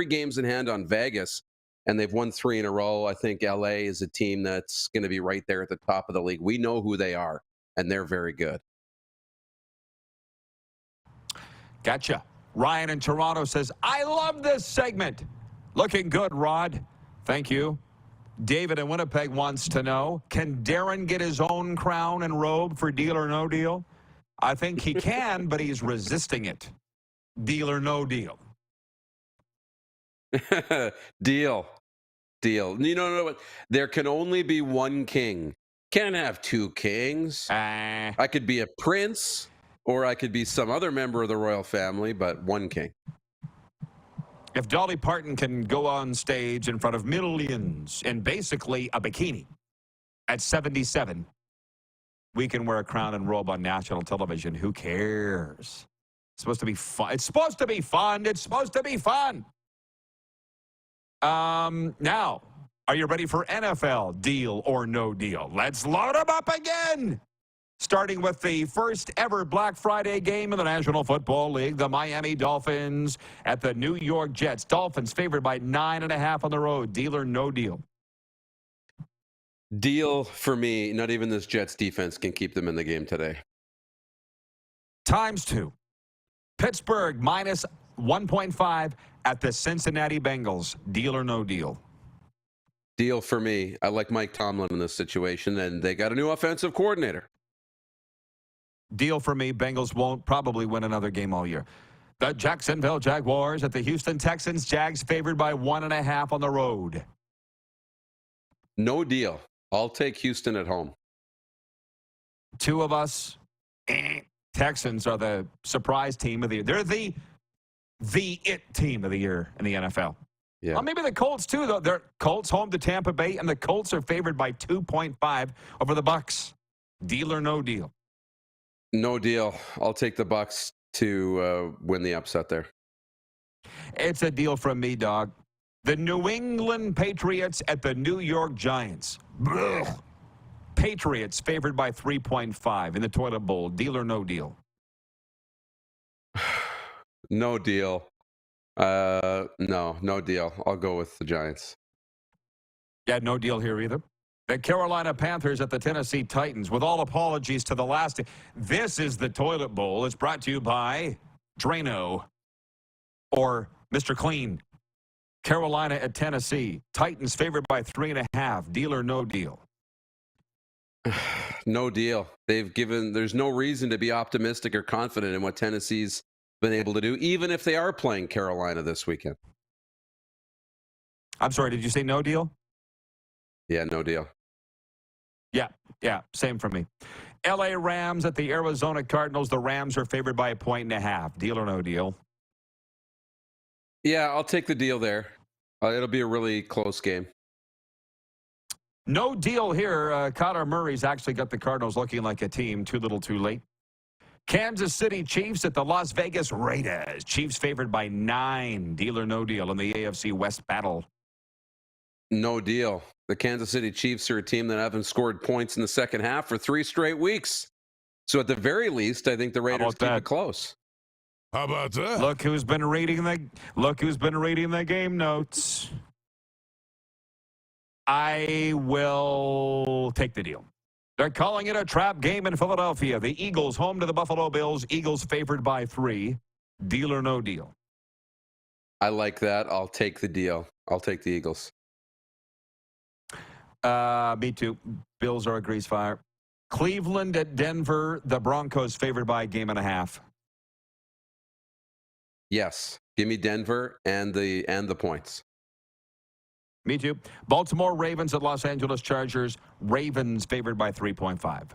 games in hand on Vegas, and they've won 3 in a row. I think LA is a team that's going to be right there at the top of the league. We know who they are, and they're very good. Gotcha. Ryan in Toronto says, I love this segment. Looking good, Rod. Thank you. David in Winnipeg wants to know, can Darren get his own crown and robe for Deal or No Deal? I think he can, but he's resisting it. Deal or no deal? Deal. You know what? There can only be one king. Can't have 2 kings. I could be a prince, or I could be some other member of the royal family, but one king. If Dolly Parton can go on stage in front of millions in basically a bikini at 77, we can wear a crown and robe on national television. Who cares? It's supposed to be fun. It's supposed to be fun. It's supposed to be fun. Now, are you ready for NFL Deal or No Deal? Let's load them up again. Starting with the first ever Black Friday game in the National Football League, the Miami Dolphins at the New York Jets. Dolphins favored by 9.5 on the road. Deal or no deal? Deal for me. Not even this Jets defense can keep them in the game today. ×2. Pittsburgh minus 1.5 at the Cincinnati Bengals. Deal or no deal? Deal for me. I like Mike Tomlin in this situation, and they got a new offensive coordinator. Deal for me. Bengals won't probably win another game all year. The Jacksonville Jaguars at the Houston Texans. Jags favored by 1.5 on the road. No deal. I'll take Houston at home. 2 of us. Texans are the surprise team of the year. They're the it team of the year in the NFL. Yeah. Well, maybe the Colts too, though. They're Colts home to Tampa Bay, and the Colts are favored by 2.5 over the Bucs. Deal or no deal? No deal. I'll take the Bucs to win the upset there. It's a deal from me, dog. The New England Patriots at the New York Giants. Blech. Patriots favored by 3.5 in the toilet bowl. Deal or no deal? No deal. No deal. I'll go with the Giants. Yeah, no deal here either. The Carolina Panthers at the Tennessee Titans. With all apologies to the last. This is the toilet bowl. It's brought to you by Drano or Mr. Clean. Carolina at Tennessee. Titans favored by 3.5. Deal or no deal? No deal. There's no reason to be optimistic or confident in what Tennessee's been able to do, even if they are playing Carolina this weekend. I'm sorry, did you say no deal? Yeah, no deal. Yeah, same for me. LA Rams at the Arizona Cardinals. The Rams are favored by 1.5. Deal or no deal? Yeah, I'll take the deal there. It'll be a really close game. No deal here. Kyler Murray's actually got the Cardinals looking like a team. Too little, too late. Kansas City Chiefs at the Las Vegas Raiders. Chiefs favored by 9. Deal or no deal in the AFC West battle? No deal. The Kansas City Chiefs are a team that haven't scored points in the second half for 3 straight weeks. So at the very least, I think the Raiders keep it close. How about that? Look who's been reading the game notes. I will take the deal. They're calling it a trap game in Philadelphia. The Eagles home to the Buffalo Bills. Eagles favored by 3. Deal or no deal? I like that. I'll take the deal. I'll take the Eagles. Me too. Bills are a grease fire. Cleveland at Denver. The Broncos favored by 1.5. Yes. Give me Denver and the points. Me too. Baltimore Ravens at Los Angeles Chargers. Ravens favored by 3.5.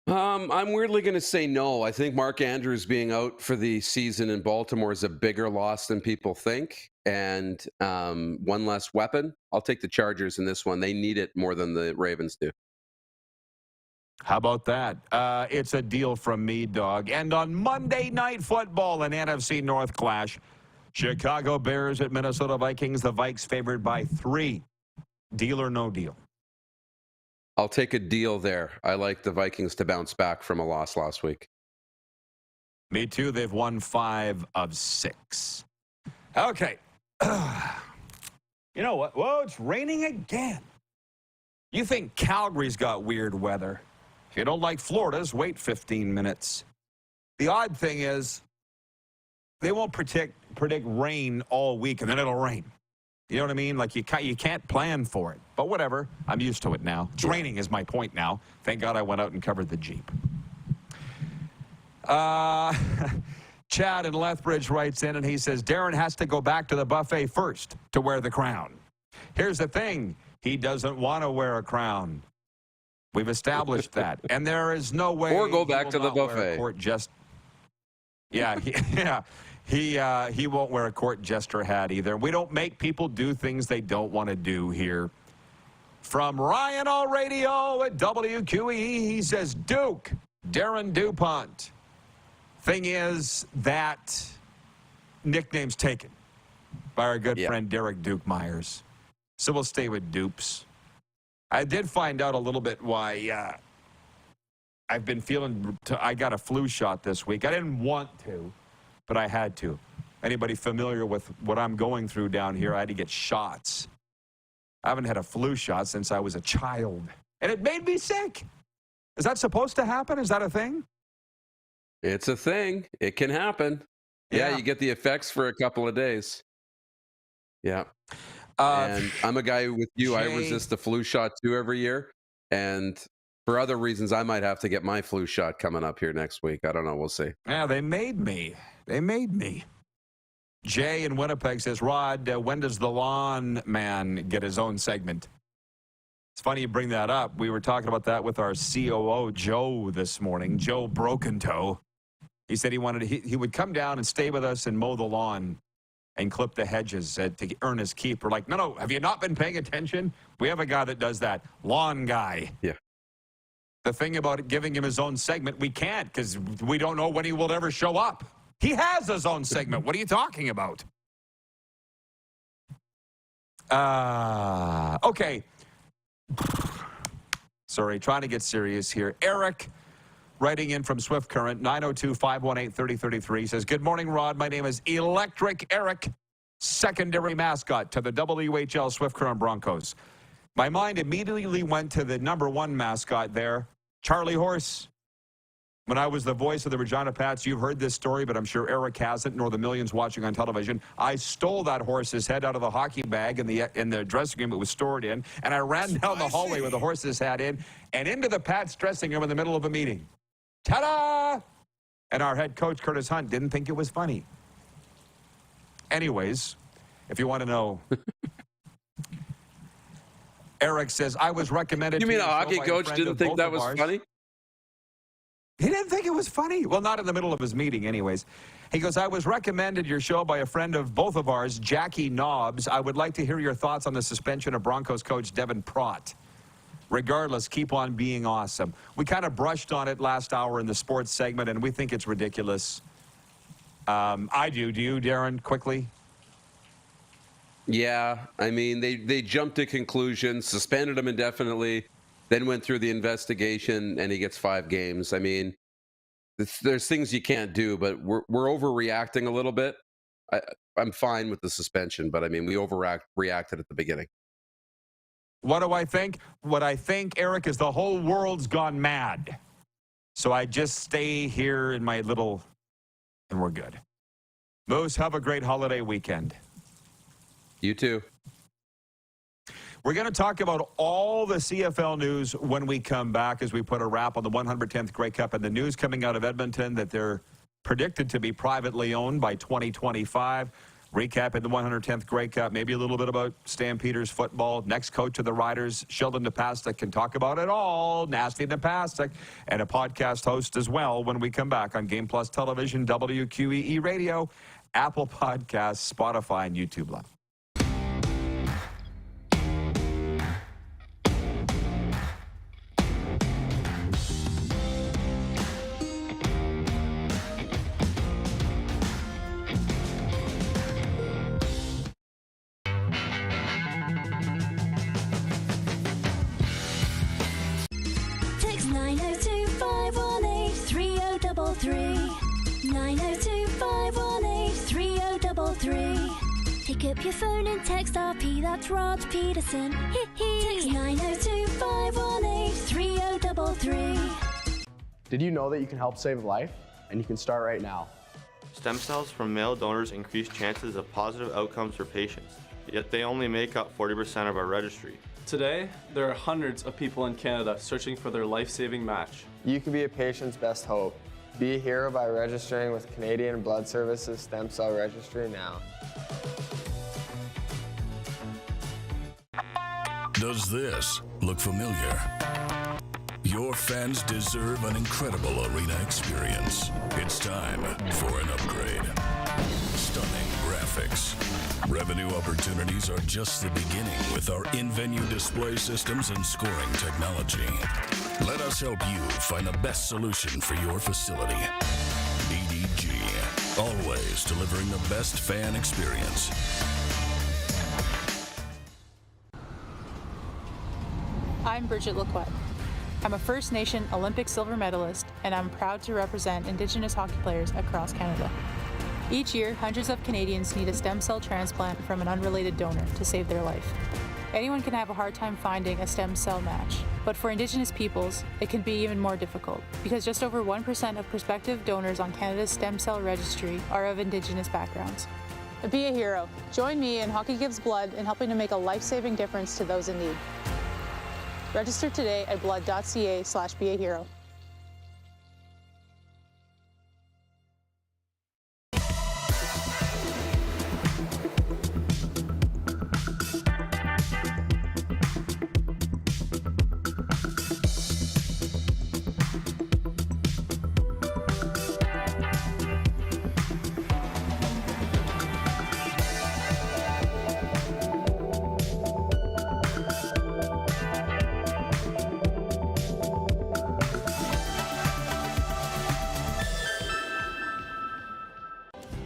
I'm weirdly going to say no. I think Mark Andrews being out for the season in Baltimore is a bigger loss than people think. And one less weapon. I'll take the Chargers in this one. They need it more than the Ravens do. How about that? It's a deal from me, dog. And on Monday Night Football, an NFC North clash. Chicago Bears at Minnesota Vikings. The Vikes favored by 3. Deal or no deal? I'll take a deal there. I like the Vikings to bounce back from a loss last week. Me too. They've won 5 of 6. Okay. You know what? Whoa, it's raining again. You think Calgary's got weird weather. If you don't like Florida's, wait 15 minutes. The odd thing is they won't predict rain all week, and then it'll rain. You know what I mean? Like, you can't plan for it. But whatever. I'm used to it now. It's raining is my point now. Thank God I went out and covered the Jeep. Chad in Lethbridge writes in, and he says, Darren has to go back to the buffet first to wear the crown. Here's the thing. He doesn't want to wear a crown. We've established that. And there is no way. Or go back to the buffet. He won't wear a court jester hat either. We don't make people do things they don't want to do here. From Ryan All Radio at WQE, he says, Duke, Darren DuPont. Thing is, that nickname's taken by our good friend Derek Duke Myers. So we'll stay with Dupes. I did find out a little bit why I've been feeling, I got a flu shot this week. I didn't want to, but I had to. Anybody familiar with what I'm going through down here? I had to get shots. I haven't had a flu shot since I was a child. And it made me sick. Is that supposed to happen? Is that a thing? It's a thing. It can happen. Yeah, you get the effects for a couple of days. Yeah. And I'm a guy with you. I resist the flu shot too every year. And for other reasons, I might have to get my flu shot coming up here next week. I don't know. We'll see. Yeah, they made me. Jay in Winnipeg says, Rod, when does the lawn man get his own segment? It's funny you bring that up. We were talking about that with our COO, Joe, this morning. Joe Broken Toe. He said he would come down and stay with us and mow the lawn and clip the hedges to earn his keep. We're like, no, have you not been paying attention? We have a guy that does that. Lawn guy. Yeah. The thing about giving him his own segment, we can't because we don't know when he will ever show up. He has his own segment. What are you talking about? Okay. Sorry, trying to get serious here. Eric, writing in from Swift Current, 902-518-3033, says, good morning, Rod. My name is Electric Eric, secondary mascot to the WHL Swift Current Broncos. My mind immediately went to the number 1 mascot there, Charlie Horse. When I was the voice of the Regina Pats, you've heard this story, but I'm sure Eric hasn't, nor the millions watching on television. I stole that horse's head out of the hockey bag in the dressing room it was stored in, and I ran down the hallway with the horse's head in and into the Pats dressing room in the middle of a meeting. Ta-da! And our head coach, Curtis Hunt, didn't think it was funny. Anyways, if you want to know, Eric says, I was recommended You mean a hockey coach didn't think that was funny? He didn't think it was funny. Well, not in the middle of his meeting, anyways. He goes, I was recommended your show by a friend of both of ours, Jackie Nobbs. I would like to hear your thoughts on the suspension of Broncos coach Devin Prott. Regardless, keep on being awesome. We kind of brushed on it last hour in the sports segment, and we think it's ridiculous. I do. Do you, Darren, quickly? Yeah. I mean, they jumped to conclusions, suspended him indefinitely, then went through the investigation, and he gets 5 games. I mean, there's things you can't do, but we're overreacting a little bit. I'm fine with the suspension, but I mean, we reacted at the beginning. What do I think? What I think, Eric, is the whole world's gone mad. So I just stay here in my little, and we're good. Moose, have a great holiday weekend. You too. We're going to talk about all the CFL news when we come back as we put a wrap on the 110th Grey Cup and the news coming out of Edmonton that they're predicted to be privately owned by 2025. Recapping the 110th Grey Cup, maybe a little bit about Stampeders football. Next coach of the Riders, Sheldon Napastuk, can talk about it all. Nasty Napastuk, and a podcast host as well when we come back on Game Plus Television, WQEE Radio, Apple Podcasts, Spotify, and YouTube Live. Pick up your phone and text RP, that's Rod Pedersen. Text 902-518-3033. Did you know that you can help save a life? And you can start right now. Stem cells from male donors increase chances of positive outcomes for patients, yet they only make up 40% of our registry. Today, there are hundreds of people in Canada searching for their life-saving match. You can be a patient's best hope. Be a hero by registering with Canadian Blood Services Stem Cell Registry now. Does this look familiar? Your fans deserve an incredible arena experience. It's time for an upgrade. Stunning graphics. Revenue opportunities are just the beginning with our in-venue display systems and scoring technology. Let us help you find the best solution for your facility. EDG, always delivering the best fan experience. I'm Bridget Lacquette. I'm a First Nation Olympic silver medalist, and I'm proud to represent Indigenous hockey players across Canada. Each year, hundreds of Canadians need a stem cell transplant from an unrelated donor to save their life. Anyone can have a hard time finding a stem cell match, but for Indigenous peoples, it can be even more difficult because just over 1% of prospective donors on Canada's stem cell registry are of Indigenous backgrounds. Be a hero. Join me in Hockey Gives Blood in helping to make a life-saving difference to those in need. Register today at blood.ca/beahero.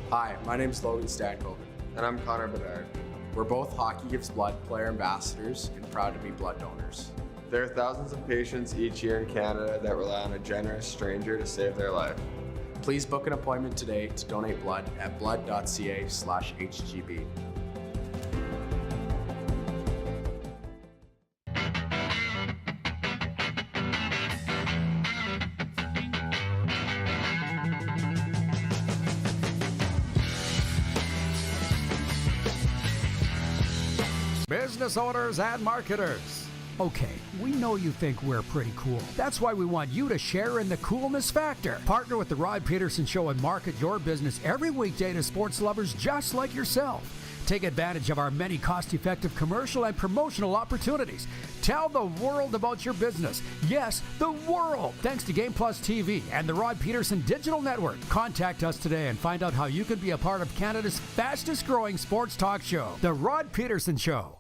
Hi, my name is Logan Stankoven. And I'm Connor Bedard. We're both Hockey Gives Blood player ambassadors and proud to be blood donors. There are thousands of patients each year in Canada that rely on a generous stranger to save their life. Please book an appointment today to donate blood at blood.ca/HGB. Business owners and marketers. Okay, we know you think we're pretty cool. That's why we want you to share in the coolness factor. Partner with the Rod Pedersen Show and market your business every weekday to sports lovers just like yourself. Take advantage of our many cost-effective commercial and promotional opportunities. Tell the world about your business. Yes, the world. Thanks to Game Plus TV and the Rod Pedersen Digital Network. Contact us today and find out how you can be a part of Canada's fastest-growing sports talk show, The Rod Pedersen Show.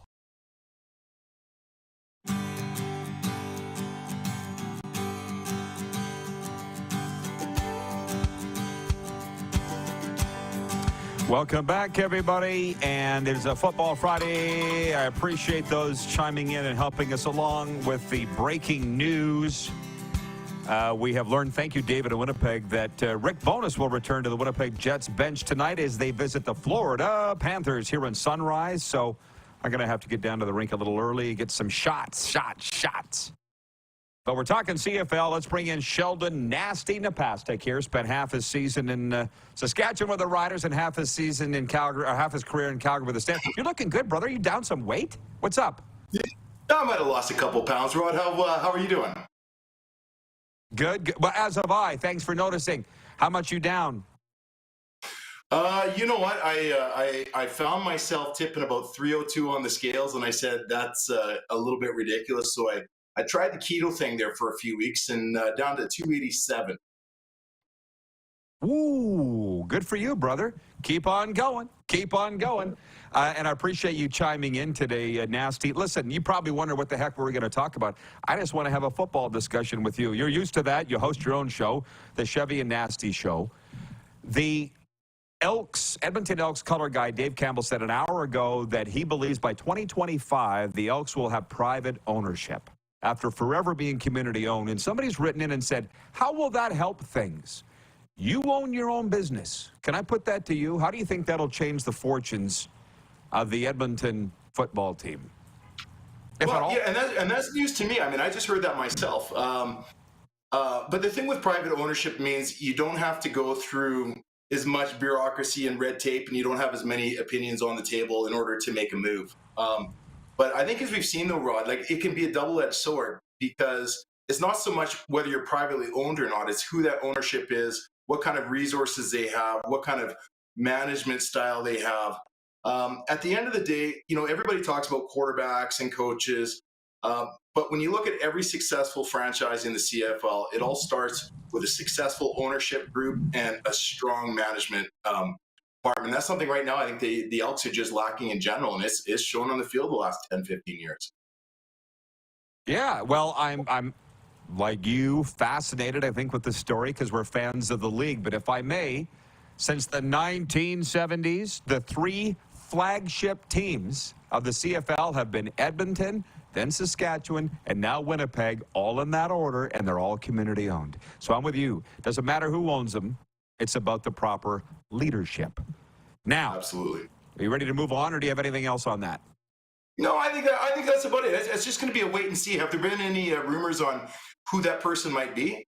Welcome back, everybody. And it's a Football Friday. I appreciate those chiming in and helping us along with the breaking news. We have learned, thank you, David in Winnipeg, that Rick Bowness will return to the Winnipeg Jets bench tonight as they visit the Florida Panthers here in Sunrise. So I'm going to have to get down to the rink a little early, get some shots. But we're talking CFL. Let's bring in Sheldon Nasty Napastek here. Spent half his season in Saskatchewan with the Riders and half his season in Calgary, or half his career in Calgary with the Stamps. You're looking good, brother. You down some weight? What's up? Yeah, I might have lost a couple pounds, Rod. How are you doing? Good. Well, as have I. Thanks for noticing. How much you down? You know what? I found myself tipping about 302 on the scales, and I said that's a little bit ridiculous. So I tried the keto thing there for a few weeks and down to 287. Ooh, good for you, brother. Keep on going. Keep on going. And I appreciate you chiming in today, Nasty. Listen, you probably wonder what the heck we're going to talk about. I just want to have a football discussion with you. You're used to that. You host your own show, the Chevy and Nasty Show. The Elks, Edmonton Elks color guy Dave Campbell said an hour ago that he believes by 2025 the Elks will have private ownership after forever being community owned. And somebody's written in and said, how will that help things? You own your own business. Can I put that to you? How do you think that'll change the fortunes of the Edmonton football team? If at all? Yeah, and that's news to me. I mean, I just heard that myself. But the thing with private ownership means you don't have to go through as much bureaucracy and red tape, and you don't have as many opinions on the table in order to make a move. But I think as we've seen though, Rod, like it can be a double-edged sword because it's not so much whether you're privately owned or not, it's who that ownership is, what kind of resources they have, what kind of management style they have. At the end of the day, everybody talks about quarterbacks and coaches, but when you look at every successful franchise in the CFL, it all starts with a successful ownership group and a strong management department. That's something right now I think the Elks are just lacking in general, and it's shown on the field the last 10, 15 years. Yeah, well, I'm like you, fascinated, I think, with the story because we're fans of the league. But if I may, since the 1970s, the three flagship teams of the CFL have been Edmonton, then Saskatchewan, and now Winnipeg, all in that order, and they're all community-owned. So I'm with you. Doesn't matter who owns them. It's about the proper leadership. Now, absolutely. Are you ready to move on, or do you have anything else on that? No, I think that's about it. It's just going to be a wait and see. Have there been any rumors on who that person might be?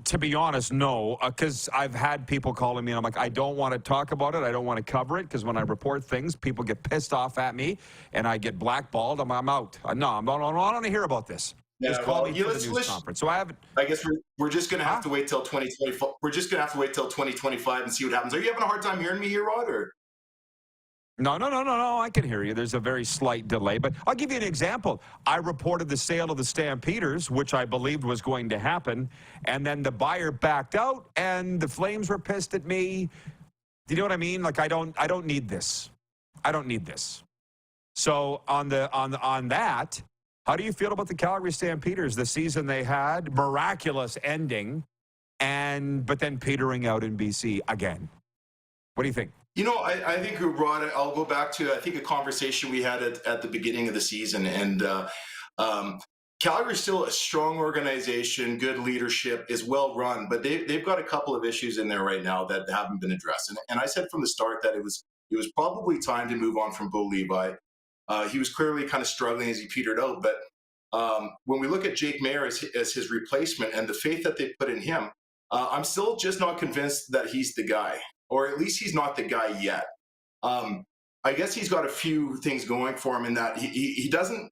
To be honest, no, because I've had people calling me, and I'm like, I don't want to talk about it. I don't want to cover it, because when I report things, people get pissed off at me, and I get blackballed. I'm out. No, I don't want to hear about this. Yeah, just call me for the news conference. So I haven't. I guess we're just going to have to wait till 2025. We're just going to have to wait till 2025 and see what happens. Are you having a hard time hearing me here, Rod? Or? No. I can hear you. There's a very slight delay, but I'll give you an example. I reported the sale of the Stampeders, which I believed was going to happen, and then the buyer backed out, and the Flames were pissed at me. Do you know what I mean? Like I don't need this. I don't need this. So on that, how do you feel about the Calgary Stampeders? The season they had, miraculous ending, but then petering out in BC again. What do you think? I think, Rod, I'll go back to, I think, a conversation we had at the beginning of the season. And Calgary's still a strong organization, good leadership, is well run, but they've got a couple of issues in there right now that haven't been addressed. And I said from the start that it was probably time to move on from Bo Levi. He was clearly kind of struggling as he petered out. But when we look at Jake Maier as his replacement and the faith that they put in him, I'm still just not convinced that he's the guy. Or at least he's not the guy yet. I guess he's got a few things going for him in that he doesn't.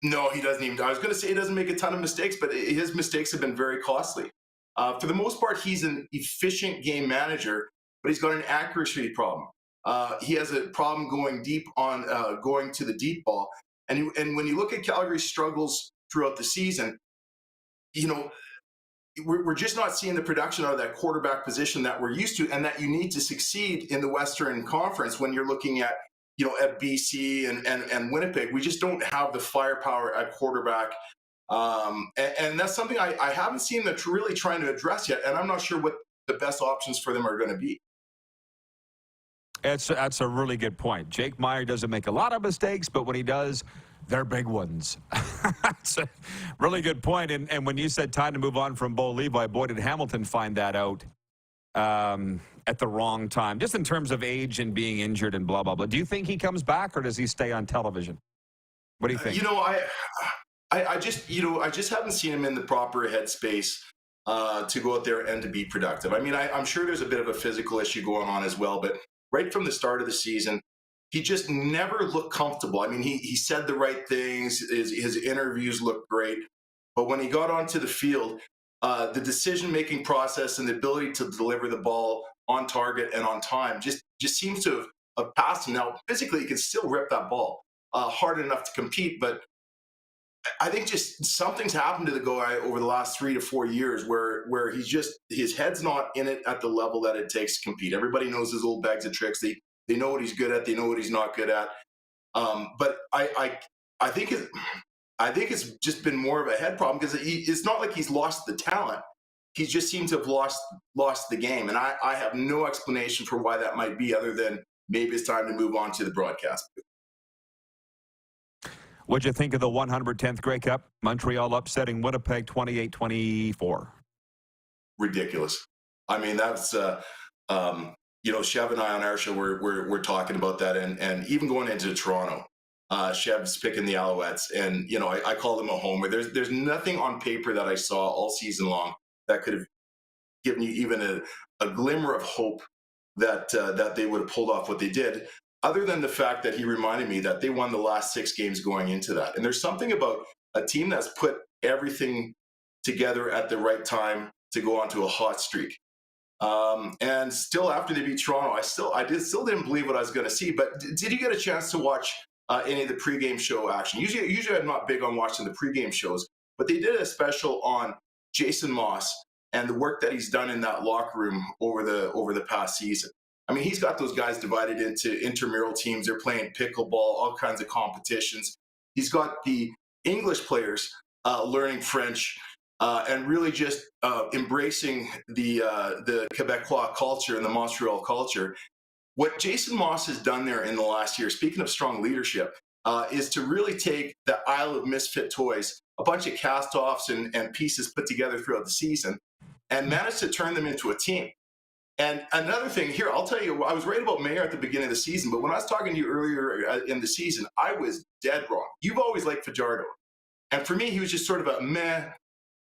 No, he doesn't even. I was going to say he doesn't make a ton of mistakes, but his mistakes have been very costly. For the most part, he's an efficient game manager, but he's got an accuracy problem. He has a problem going deep on going to the deep ball. And when you look at Calgary's struggles throughout the season, we're just not seeing the production out of that quarterback position that we're used to and that you need to succeed in the Western Conference when you're looking at, at BC and Winnipeg. We just don't have the firepower at quarterback. And that's something I haven't seen them really trying to address yet. And I'm not sure what the best options for them are going to be. That's a really good point. Jake Maier doesn't make a lot of mistakes, but when he does, they're big ones. That's a really good point. And when you said time to move on from Bo Levi, boy, did Hamilton find that out at the wrong time, just in terms of age and being injured and blah, blah, blah. Do you think he comes back, or does he stay on television? What do you think? I just haven't seen him in the proper headspace to go out there and to be productive. I mean, I'm sure there's a bit of a physical issue going on as well, but right from the start of the season, he just never looked comfortable. I mean, he said the right things. His interviews looked great. But when he got onto the field, the decision-making process and the ability to deliver the ball on target and on time just seems to have passed him. Now, physically, he can still rip that ball hard enough to compete. But I think just something's happened to the guy over the last 3 to 4 years where his head's not in it at the level that it takes to compete. Everybody knows his old bags of tricks. They know what he's good at. They know what he's not good at. But I think it's just been more of a head problem because it's not like he's lost the talent. He just seems to have lost the game. And I have no explanation for why that might be other than maybe it's time to move on to the broadcast. What'd you think of the 110th Grey Cup? Montreal upsetting Winnipeg 28-24. Ridiculous. I mean, that's Chev and I on our show, we're talking about that, and even going into Toronto, Chev's picking the Alouettes, and I call them a homer. There's nothing on paper that I saw all season long that could have given you even a glimmer of hope that they would have pulled off what they did, other than the fact that he reminded me that they won the last 6 games going into that. And there's something about a team that's put everything together at the right time to go onto a hot streak. And still, after they beat Toronto, I still didn't believe what I was going to see. But did you get a chance to watch any of the pregame show action? Usually I'm not big on watching the pregame shows, but they did a special on Jason Moss and the work that he's done in that locker room over the past season. I mean, he's got those guys divided into intramural teams. They're playing pickleball, all kinds of competitions. He's got the English players learning French and really just embracing the Quebecois culture and the Montreal culture. What Jason Moss has done there in the last year, speaking of strong leadership, is to really take the Isle of Misfit Toys, a bunch of cast-offs and pieces put together throughout the season, and managed to turn them into a team. And another thing here, I'll tell you, I was right about Mayer at the beginning of the season, but when I was talking to you earlier in the season, I was dead wrong. You've always liked Fajardo. And for me, he was just sort of a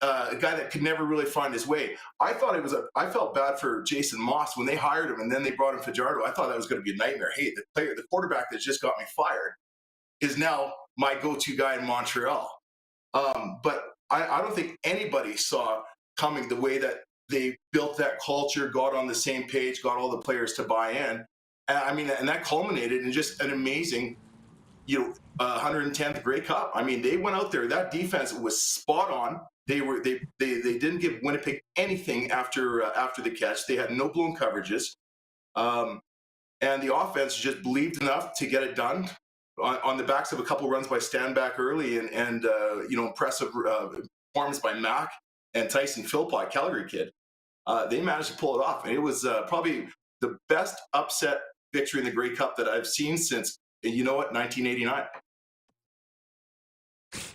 guy that could never really find his way. I felt bad for Jason Moss when they hired him and then they brought in Fajardo. I thought that was going to be a nightmare. Hey, the quarterback that just got me fired is now my go-to guy in Montreal. But I don't think anybody saw coming the way that they built that culture, got on the same page, got all the players to buy in. And that culminated in just an amazing, 110th Grey Cup. I mean, they went out there. That defense was spot on. They didn't give Winnipeg anything after the catch. They had no blown coverages, and the offense just believed enough to get it done on the backs of a couple runs by Stanback early and impressive performance by Mack and Tyson Philpott, Calgary kid. They managed to pull it off, and it was probably the best upset victory in the Grey Cup that I've seen since 1989.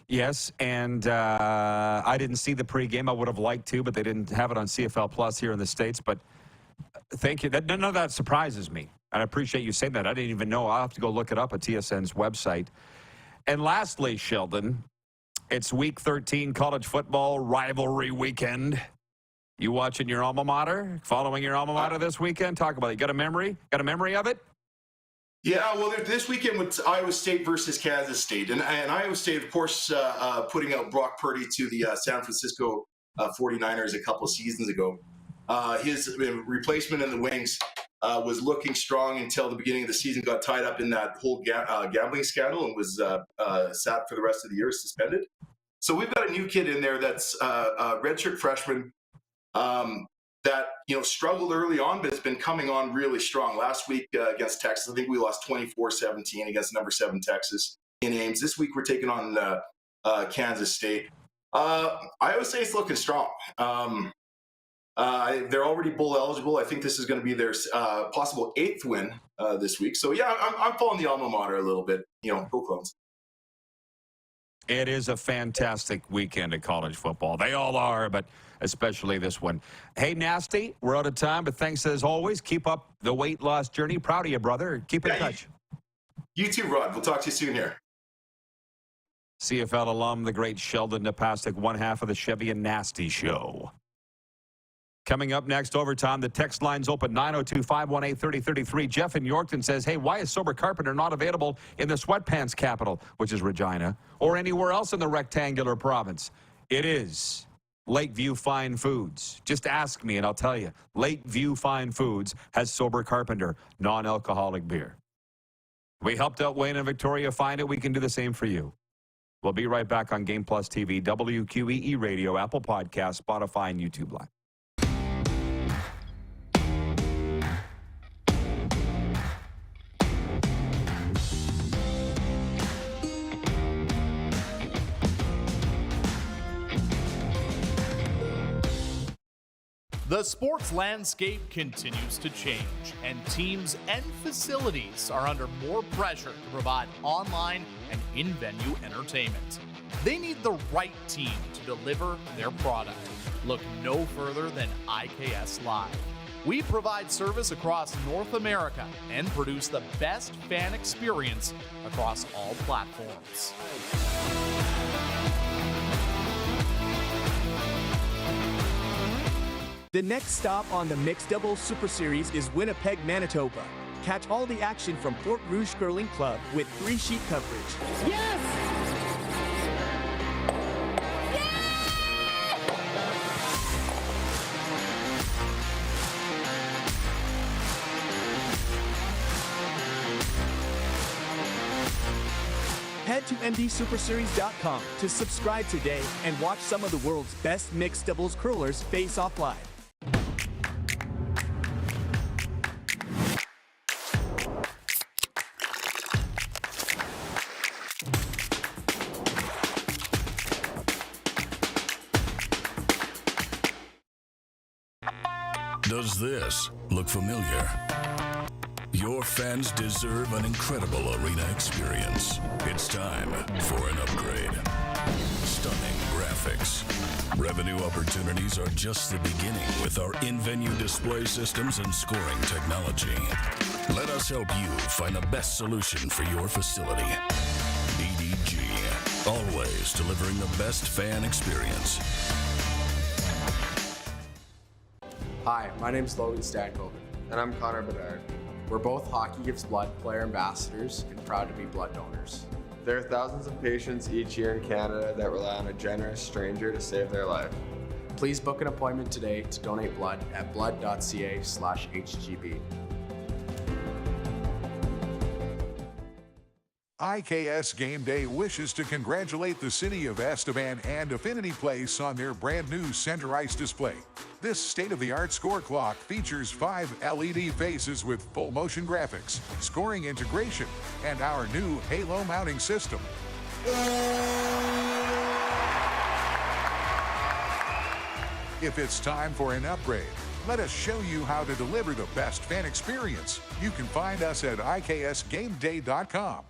Yes, and I didn't see the pregame. I would have liked to, but they didn't have it on CFL Plus here in the States. But thank you. None of that surprises me. And I appreciate you saying that. I didn't even know. I'll have to go look it up at TSN's website. And lastly, Sheldon, it's Week 13 college football rivalry weekend. You watching your alma mater? Following your alma mater this weekend? Talk about it. Got a memory? Got a memory of it? Yeah, well, this weekend was Iowa State versus Kansas State. And Iowa State, of course, putting out Brock Purdy to the San Francisco 49ers a couple of seasons ago. His replacement in the wings was looking strong until the beginning of the season, got tied up in that whole gambling scandal and was sat for the rest of the year, suspended. So we've got a new kid in there that's a redshirt freshman that struggled early on, but has been coming on really strong. Last week against Texas, I think we lost 24-17 against number 7 Texas in Ames. This week we're taking on Kansas State. Iowa State's looking strong. They're already bowl eligible. I think this is going to be their possible 8th win this week. So yeah, I'm following the alma mater a little bit. Go Clones. It is a fantastic weekend of college football. They all are, but especially this one. Hey, Nasty, we're out of time, but thanks as always. Keep up the weight loss journey. Proud of you, brother. Keep in touch. You too, Rod. We'll talk to you soon here. CFL alum, the great Sheldon Napastuk, one half of the Chevy and Nasty Show. Coming up next, overtime, the text line's open, 902-518-3033. Jeff in Yorkton says, hey, why is Sober Carpenter not available in the sweatpants capital, which is Regina, or anywhere else in the rectangular province? It is Lakeview Fine Foods. Just ask me and I'll tell you. Lakeview Fine Foods has Sober Carpenter, non-alcoholic beer. We helped out Wayne and Victoria find it. We can do the same for you. We'll be right back on Game Plus TV, WQEE Radio, Apple Podcasts, Spotify, and YouTube Live. The sports landscape continues to change, and teams and facilities are under more pressure to provide online and in-venue entertainment. They need the right team to deliver their product. Look no further than IKS Live. We provide service across North America and produce the best fan experience across all platforms. The next stop on the Mixed Doubles Super Series is Winnipeg, Manitoba. Catch all the action from Fort Rouge Curling Club with 3-sheet coverage. Yes! Head to MDSuperSeries.com to subscribe today and watch some of the world's best mixed doubles curlers face off live. Does this look familiar? Your fans deserve an incredible arena experience. It's time for an upgrade. Stunning graphics. Revenue opportunities are just the beginning with our in-venue display systems and scoring technology. Let us help you find the best solution for your facility. EDG, always delivering the best fan experience. Hi, my name is Logan Stankoven. And I'm Connor Bedard. We're both Hockey Gives Blood player ambassadors and proud to be blood donors. There are thousands of patients each year in Canada that rely on a generous stranger to save their life. Please book an appointment today to donate blood at blood.ca/HGB. IKS Game Day wishes to congratulate the city of Estevan and Affinity Place on their brand new center ice display. This state-of-the-art score clock features 5 LED faces with full motion graphics, scoring integration, and our new halo mounting system. If it's time for an upgrade, let us show you how to deliver the best fan experience. You can find us at IKSGameDay.com.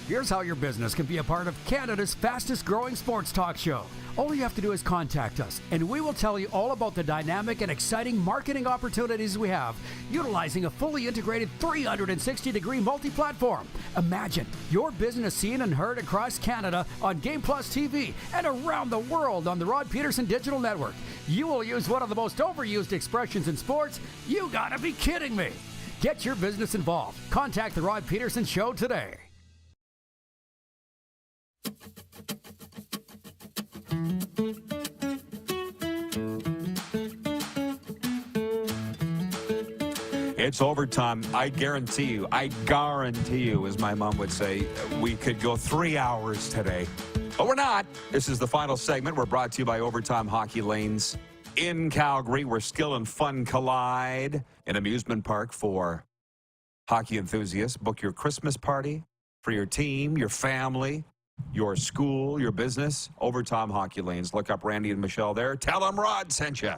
Here's how your business can be a part of Canada's fastest growing sports talk show. All you have to do is contact us, and we will tell you all about the dynamic and exciting marketing opportunities we have, utilizing a fully integrated 360-degree multi-platform. Imagine your business seen and heard across Canada on Game Plus TV and around the world on the Rod Pedersen Digital Network. You will use one of the most overused expressions in sports. You gotta be kidding me. Get your business involved. Contact the Rod Pedersen Show today. It's overtime. I guarantee you, as my mom would say, we could go 3 hours today. But we're not. This is the final segment. We're brought to you by Overtime Hockey Lanes in Calgary, where skill and fun collide. An amusement park for hockey enthusiasts. Book your Christmas party for your team, your family, your school, your business. Overtime Hockey Lanes. Look up Randy and Michelle there. Tell them Rod sent you.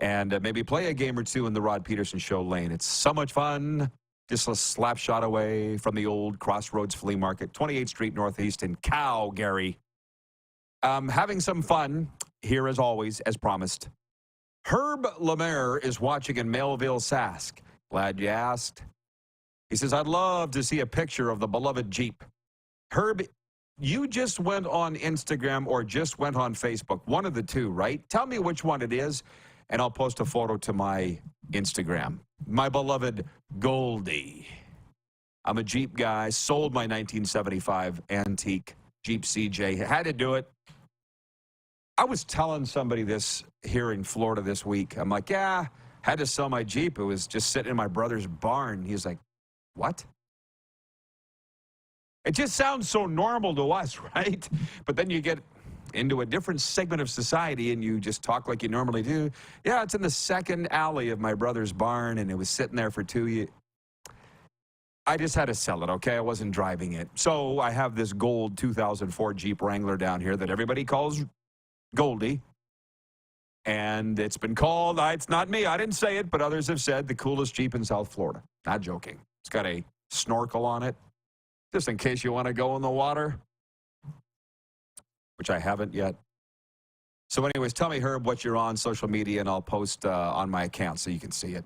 And maybe play a game or two in the Rod Pedersen Show lane. It's so much fun. Just a slap shot away from the old Crossroads Flea Market, 28th Street Northeast in Calgary. Having some fun here as always, as promised. Herb Lemaire is watching in Melville, Sask. Glad you asked. He says, I'd love to see a picture of the beloved Jeep. Herb, you just went on Instagram or just went on Facebook. One of the two, right? Tell me which one it is, and I'll post a photo to my Instagram. My beloved Goldie. I'm a Jeep guy. Sold my 1975 antique Jeep CJ. Had to do it. I was telling somebody this here in Florida this week. I'm like, yeah, had to sell my Jeep. It was just sitting in my brother's barn. He's like, what? It just sounds so normal to us, right? But then you get into a different segment of society and you just talk like you normally do. Yeah, it's in the second alley of my brother's barn and it was sitting there for 2 years. I just had to sell it, okay? I wasn't driving it. So I have this gold 2004 Jeep Wrangler down here that everybody calls Goldie. And it's been called, it's not me, I didn't say it, but others have said the coolest Jeep in South Florida. Not joking. It's got a snorkel on it, just in case you want to go in the water, which I haven't yet. So anyways, tell me, Herb, what you're on social media, and I'll post on my account so you can see it.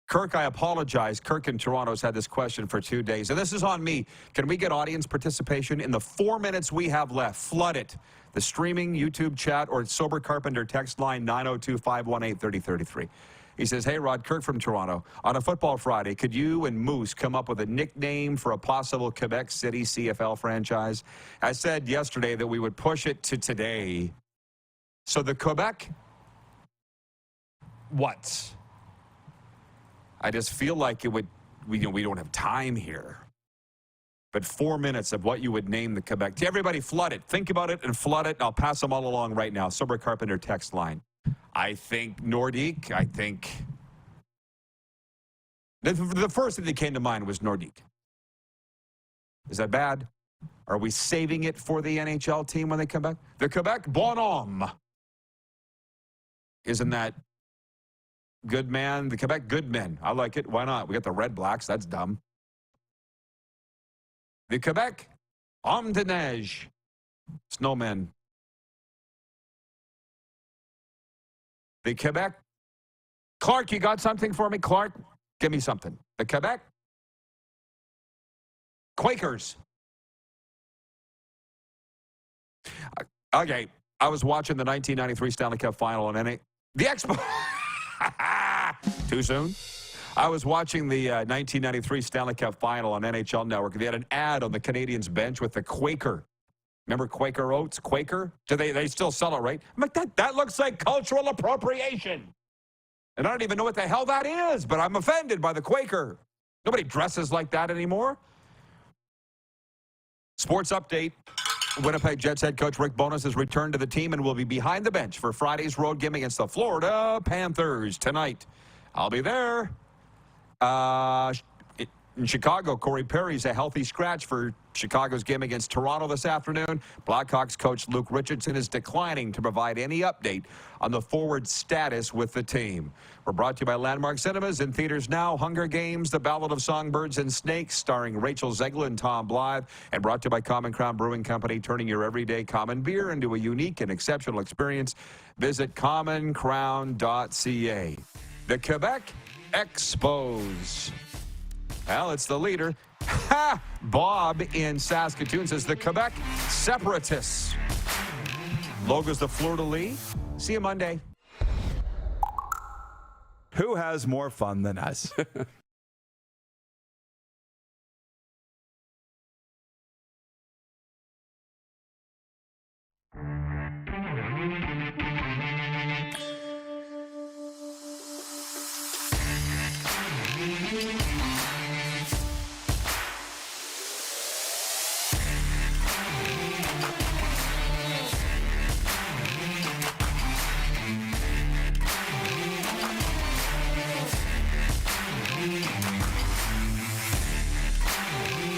Kirk, I apologize. Kirk in Toronto's had this question for 2 days, and this is on me. Can we get audience participation in the 4 minutes we have left? Flood it. The streaming YouTube chat or Sober Carpenter text line 902-518-3033. He says, hey, Rod, Kirk from Toronto. On a football Friday, could you and Moose come up with a nickname for a possible Quebec City CFL franchise? I said yesterday that we would push it to today. So the Quebec, what? I just feel like it would, we don't have time here. But 4 minutes of what you would name the Quebec. Everybody flood it. Think about it and flood it. And I'll pass them all along right now. Sober Carpenter text line. I think Nordique. I think the first thing that came to mind was Nordique. Is that bad? Are we saving it for the NHL team when they come back? The Quebec Bonhomme. Isn't that good, man? The Quebec Good Men. I like it. Why not? We got the Red Blacks. That's dumb. The Quebec Homme de Neige. Snowmen. The Quebec. Clark, you got something for me? Clark, give me something. The Quebec Quakers. Okay, I was watching the 1993 Stanley Cup Final and the Expo. Too soon? I was watching the 1993 Stanley Cup Final on NHL Network. They had an ad on the Canadiens bench with the Quaker. Remember Quaker Oats? Quaker? Do they still sell it, right? I'm like, that looks like cultural appropriation. And I don't even know what the hell that is, but I'm offended by the Quaker. Nobody dresses like that anymore. Sports update. Winnipeg Jets head coach Rick Bowness has returned to the team and will be behind the bench for Friday's road game against the Florida Panthers tonight. I'll be there. In Chicago, Corey Perry's a healthy scratch for Chicago's game against Toronto this afternoon. Blackhawks coach Luke Richardson is declining to provide any update on the forward status with the team. We're brought to you by Landmark Cinemas. In theaters now, Hunger Games, The Ballad of Songbirds and Snakes, starring Rachel Zegler and Tom Blythe. And brought to you by Common Crown Brewing Company, turning your everyday common beer into a unique and exceptional experience. Visit commoncrown.ca. The Quebec Expos. Well, it's the leader. Ha! Bob in Saskatoon says the Quebec Separatists. Logo's the fleur-de-lis. See you Monday. Who has more fun than us?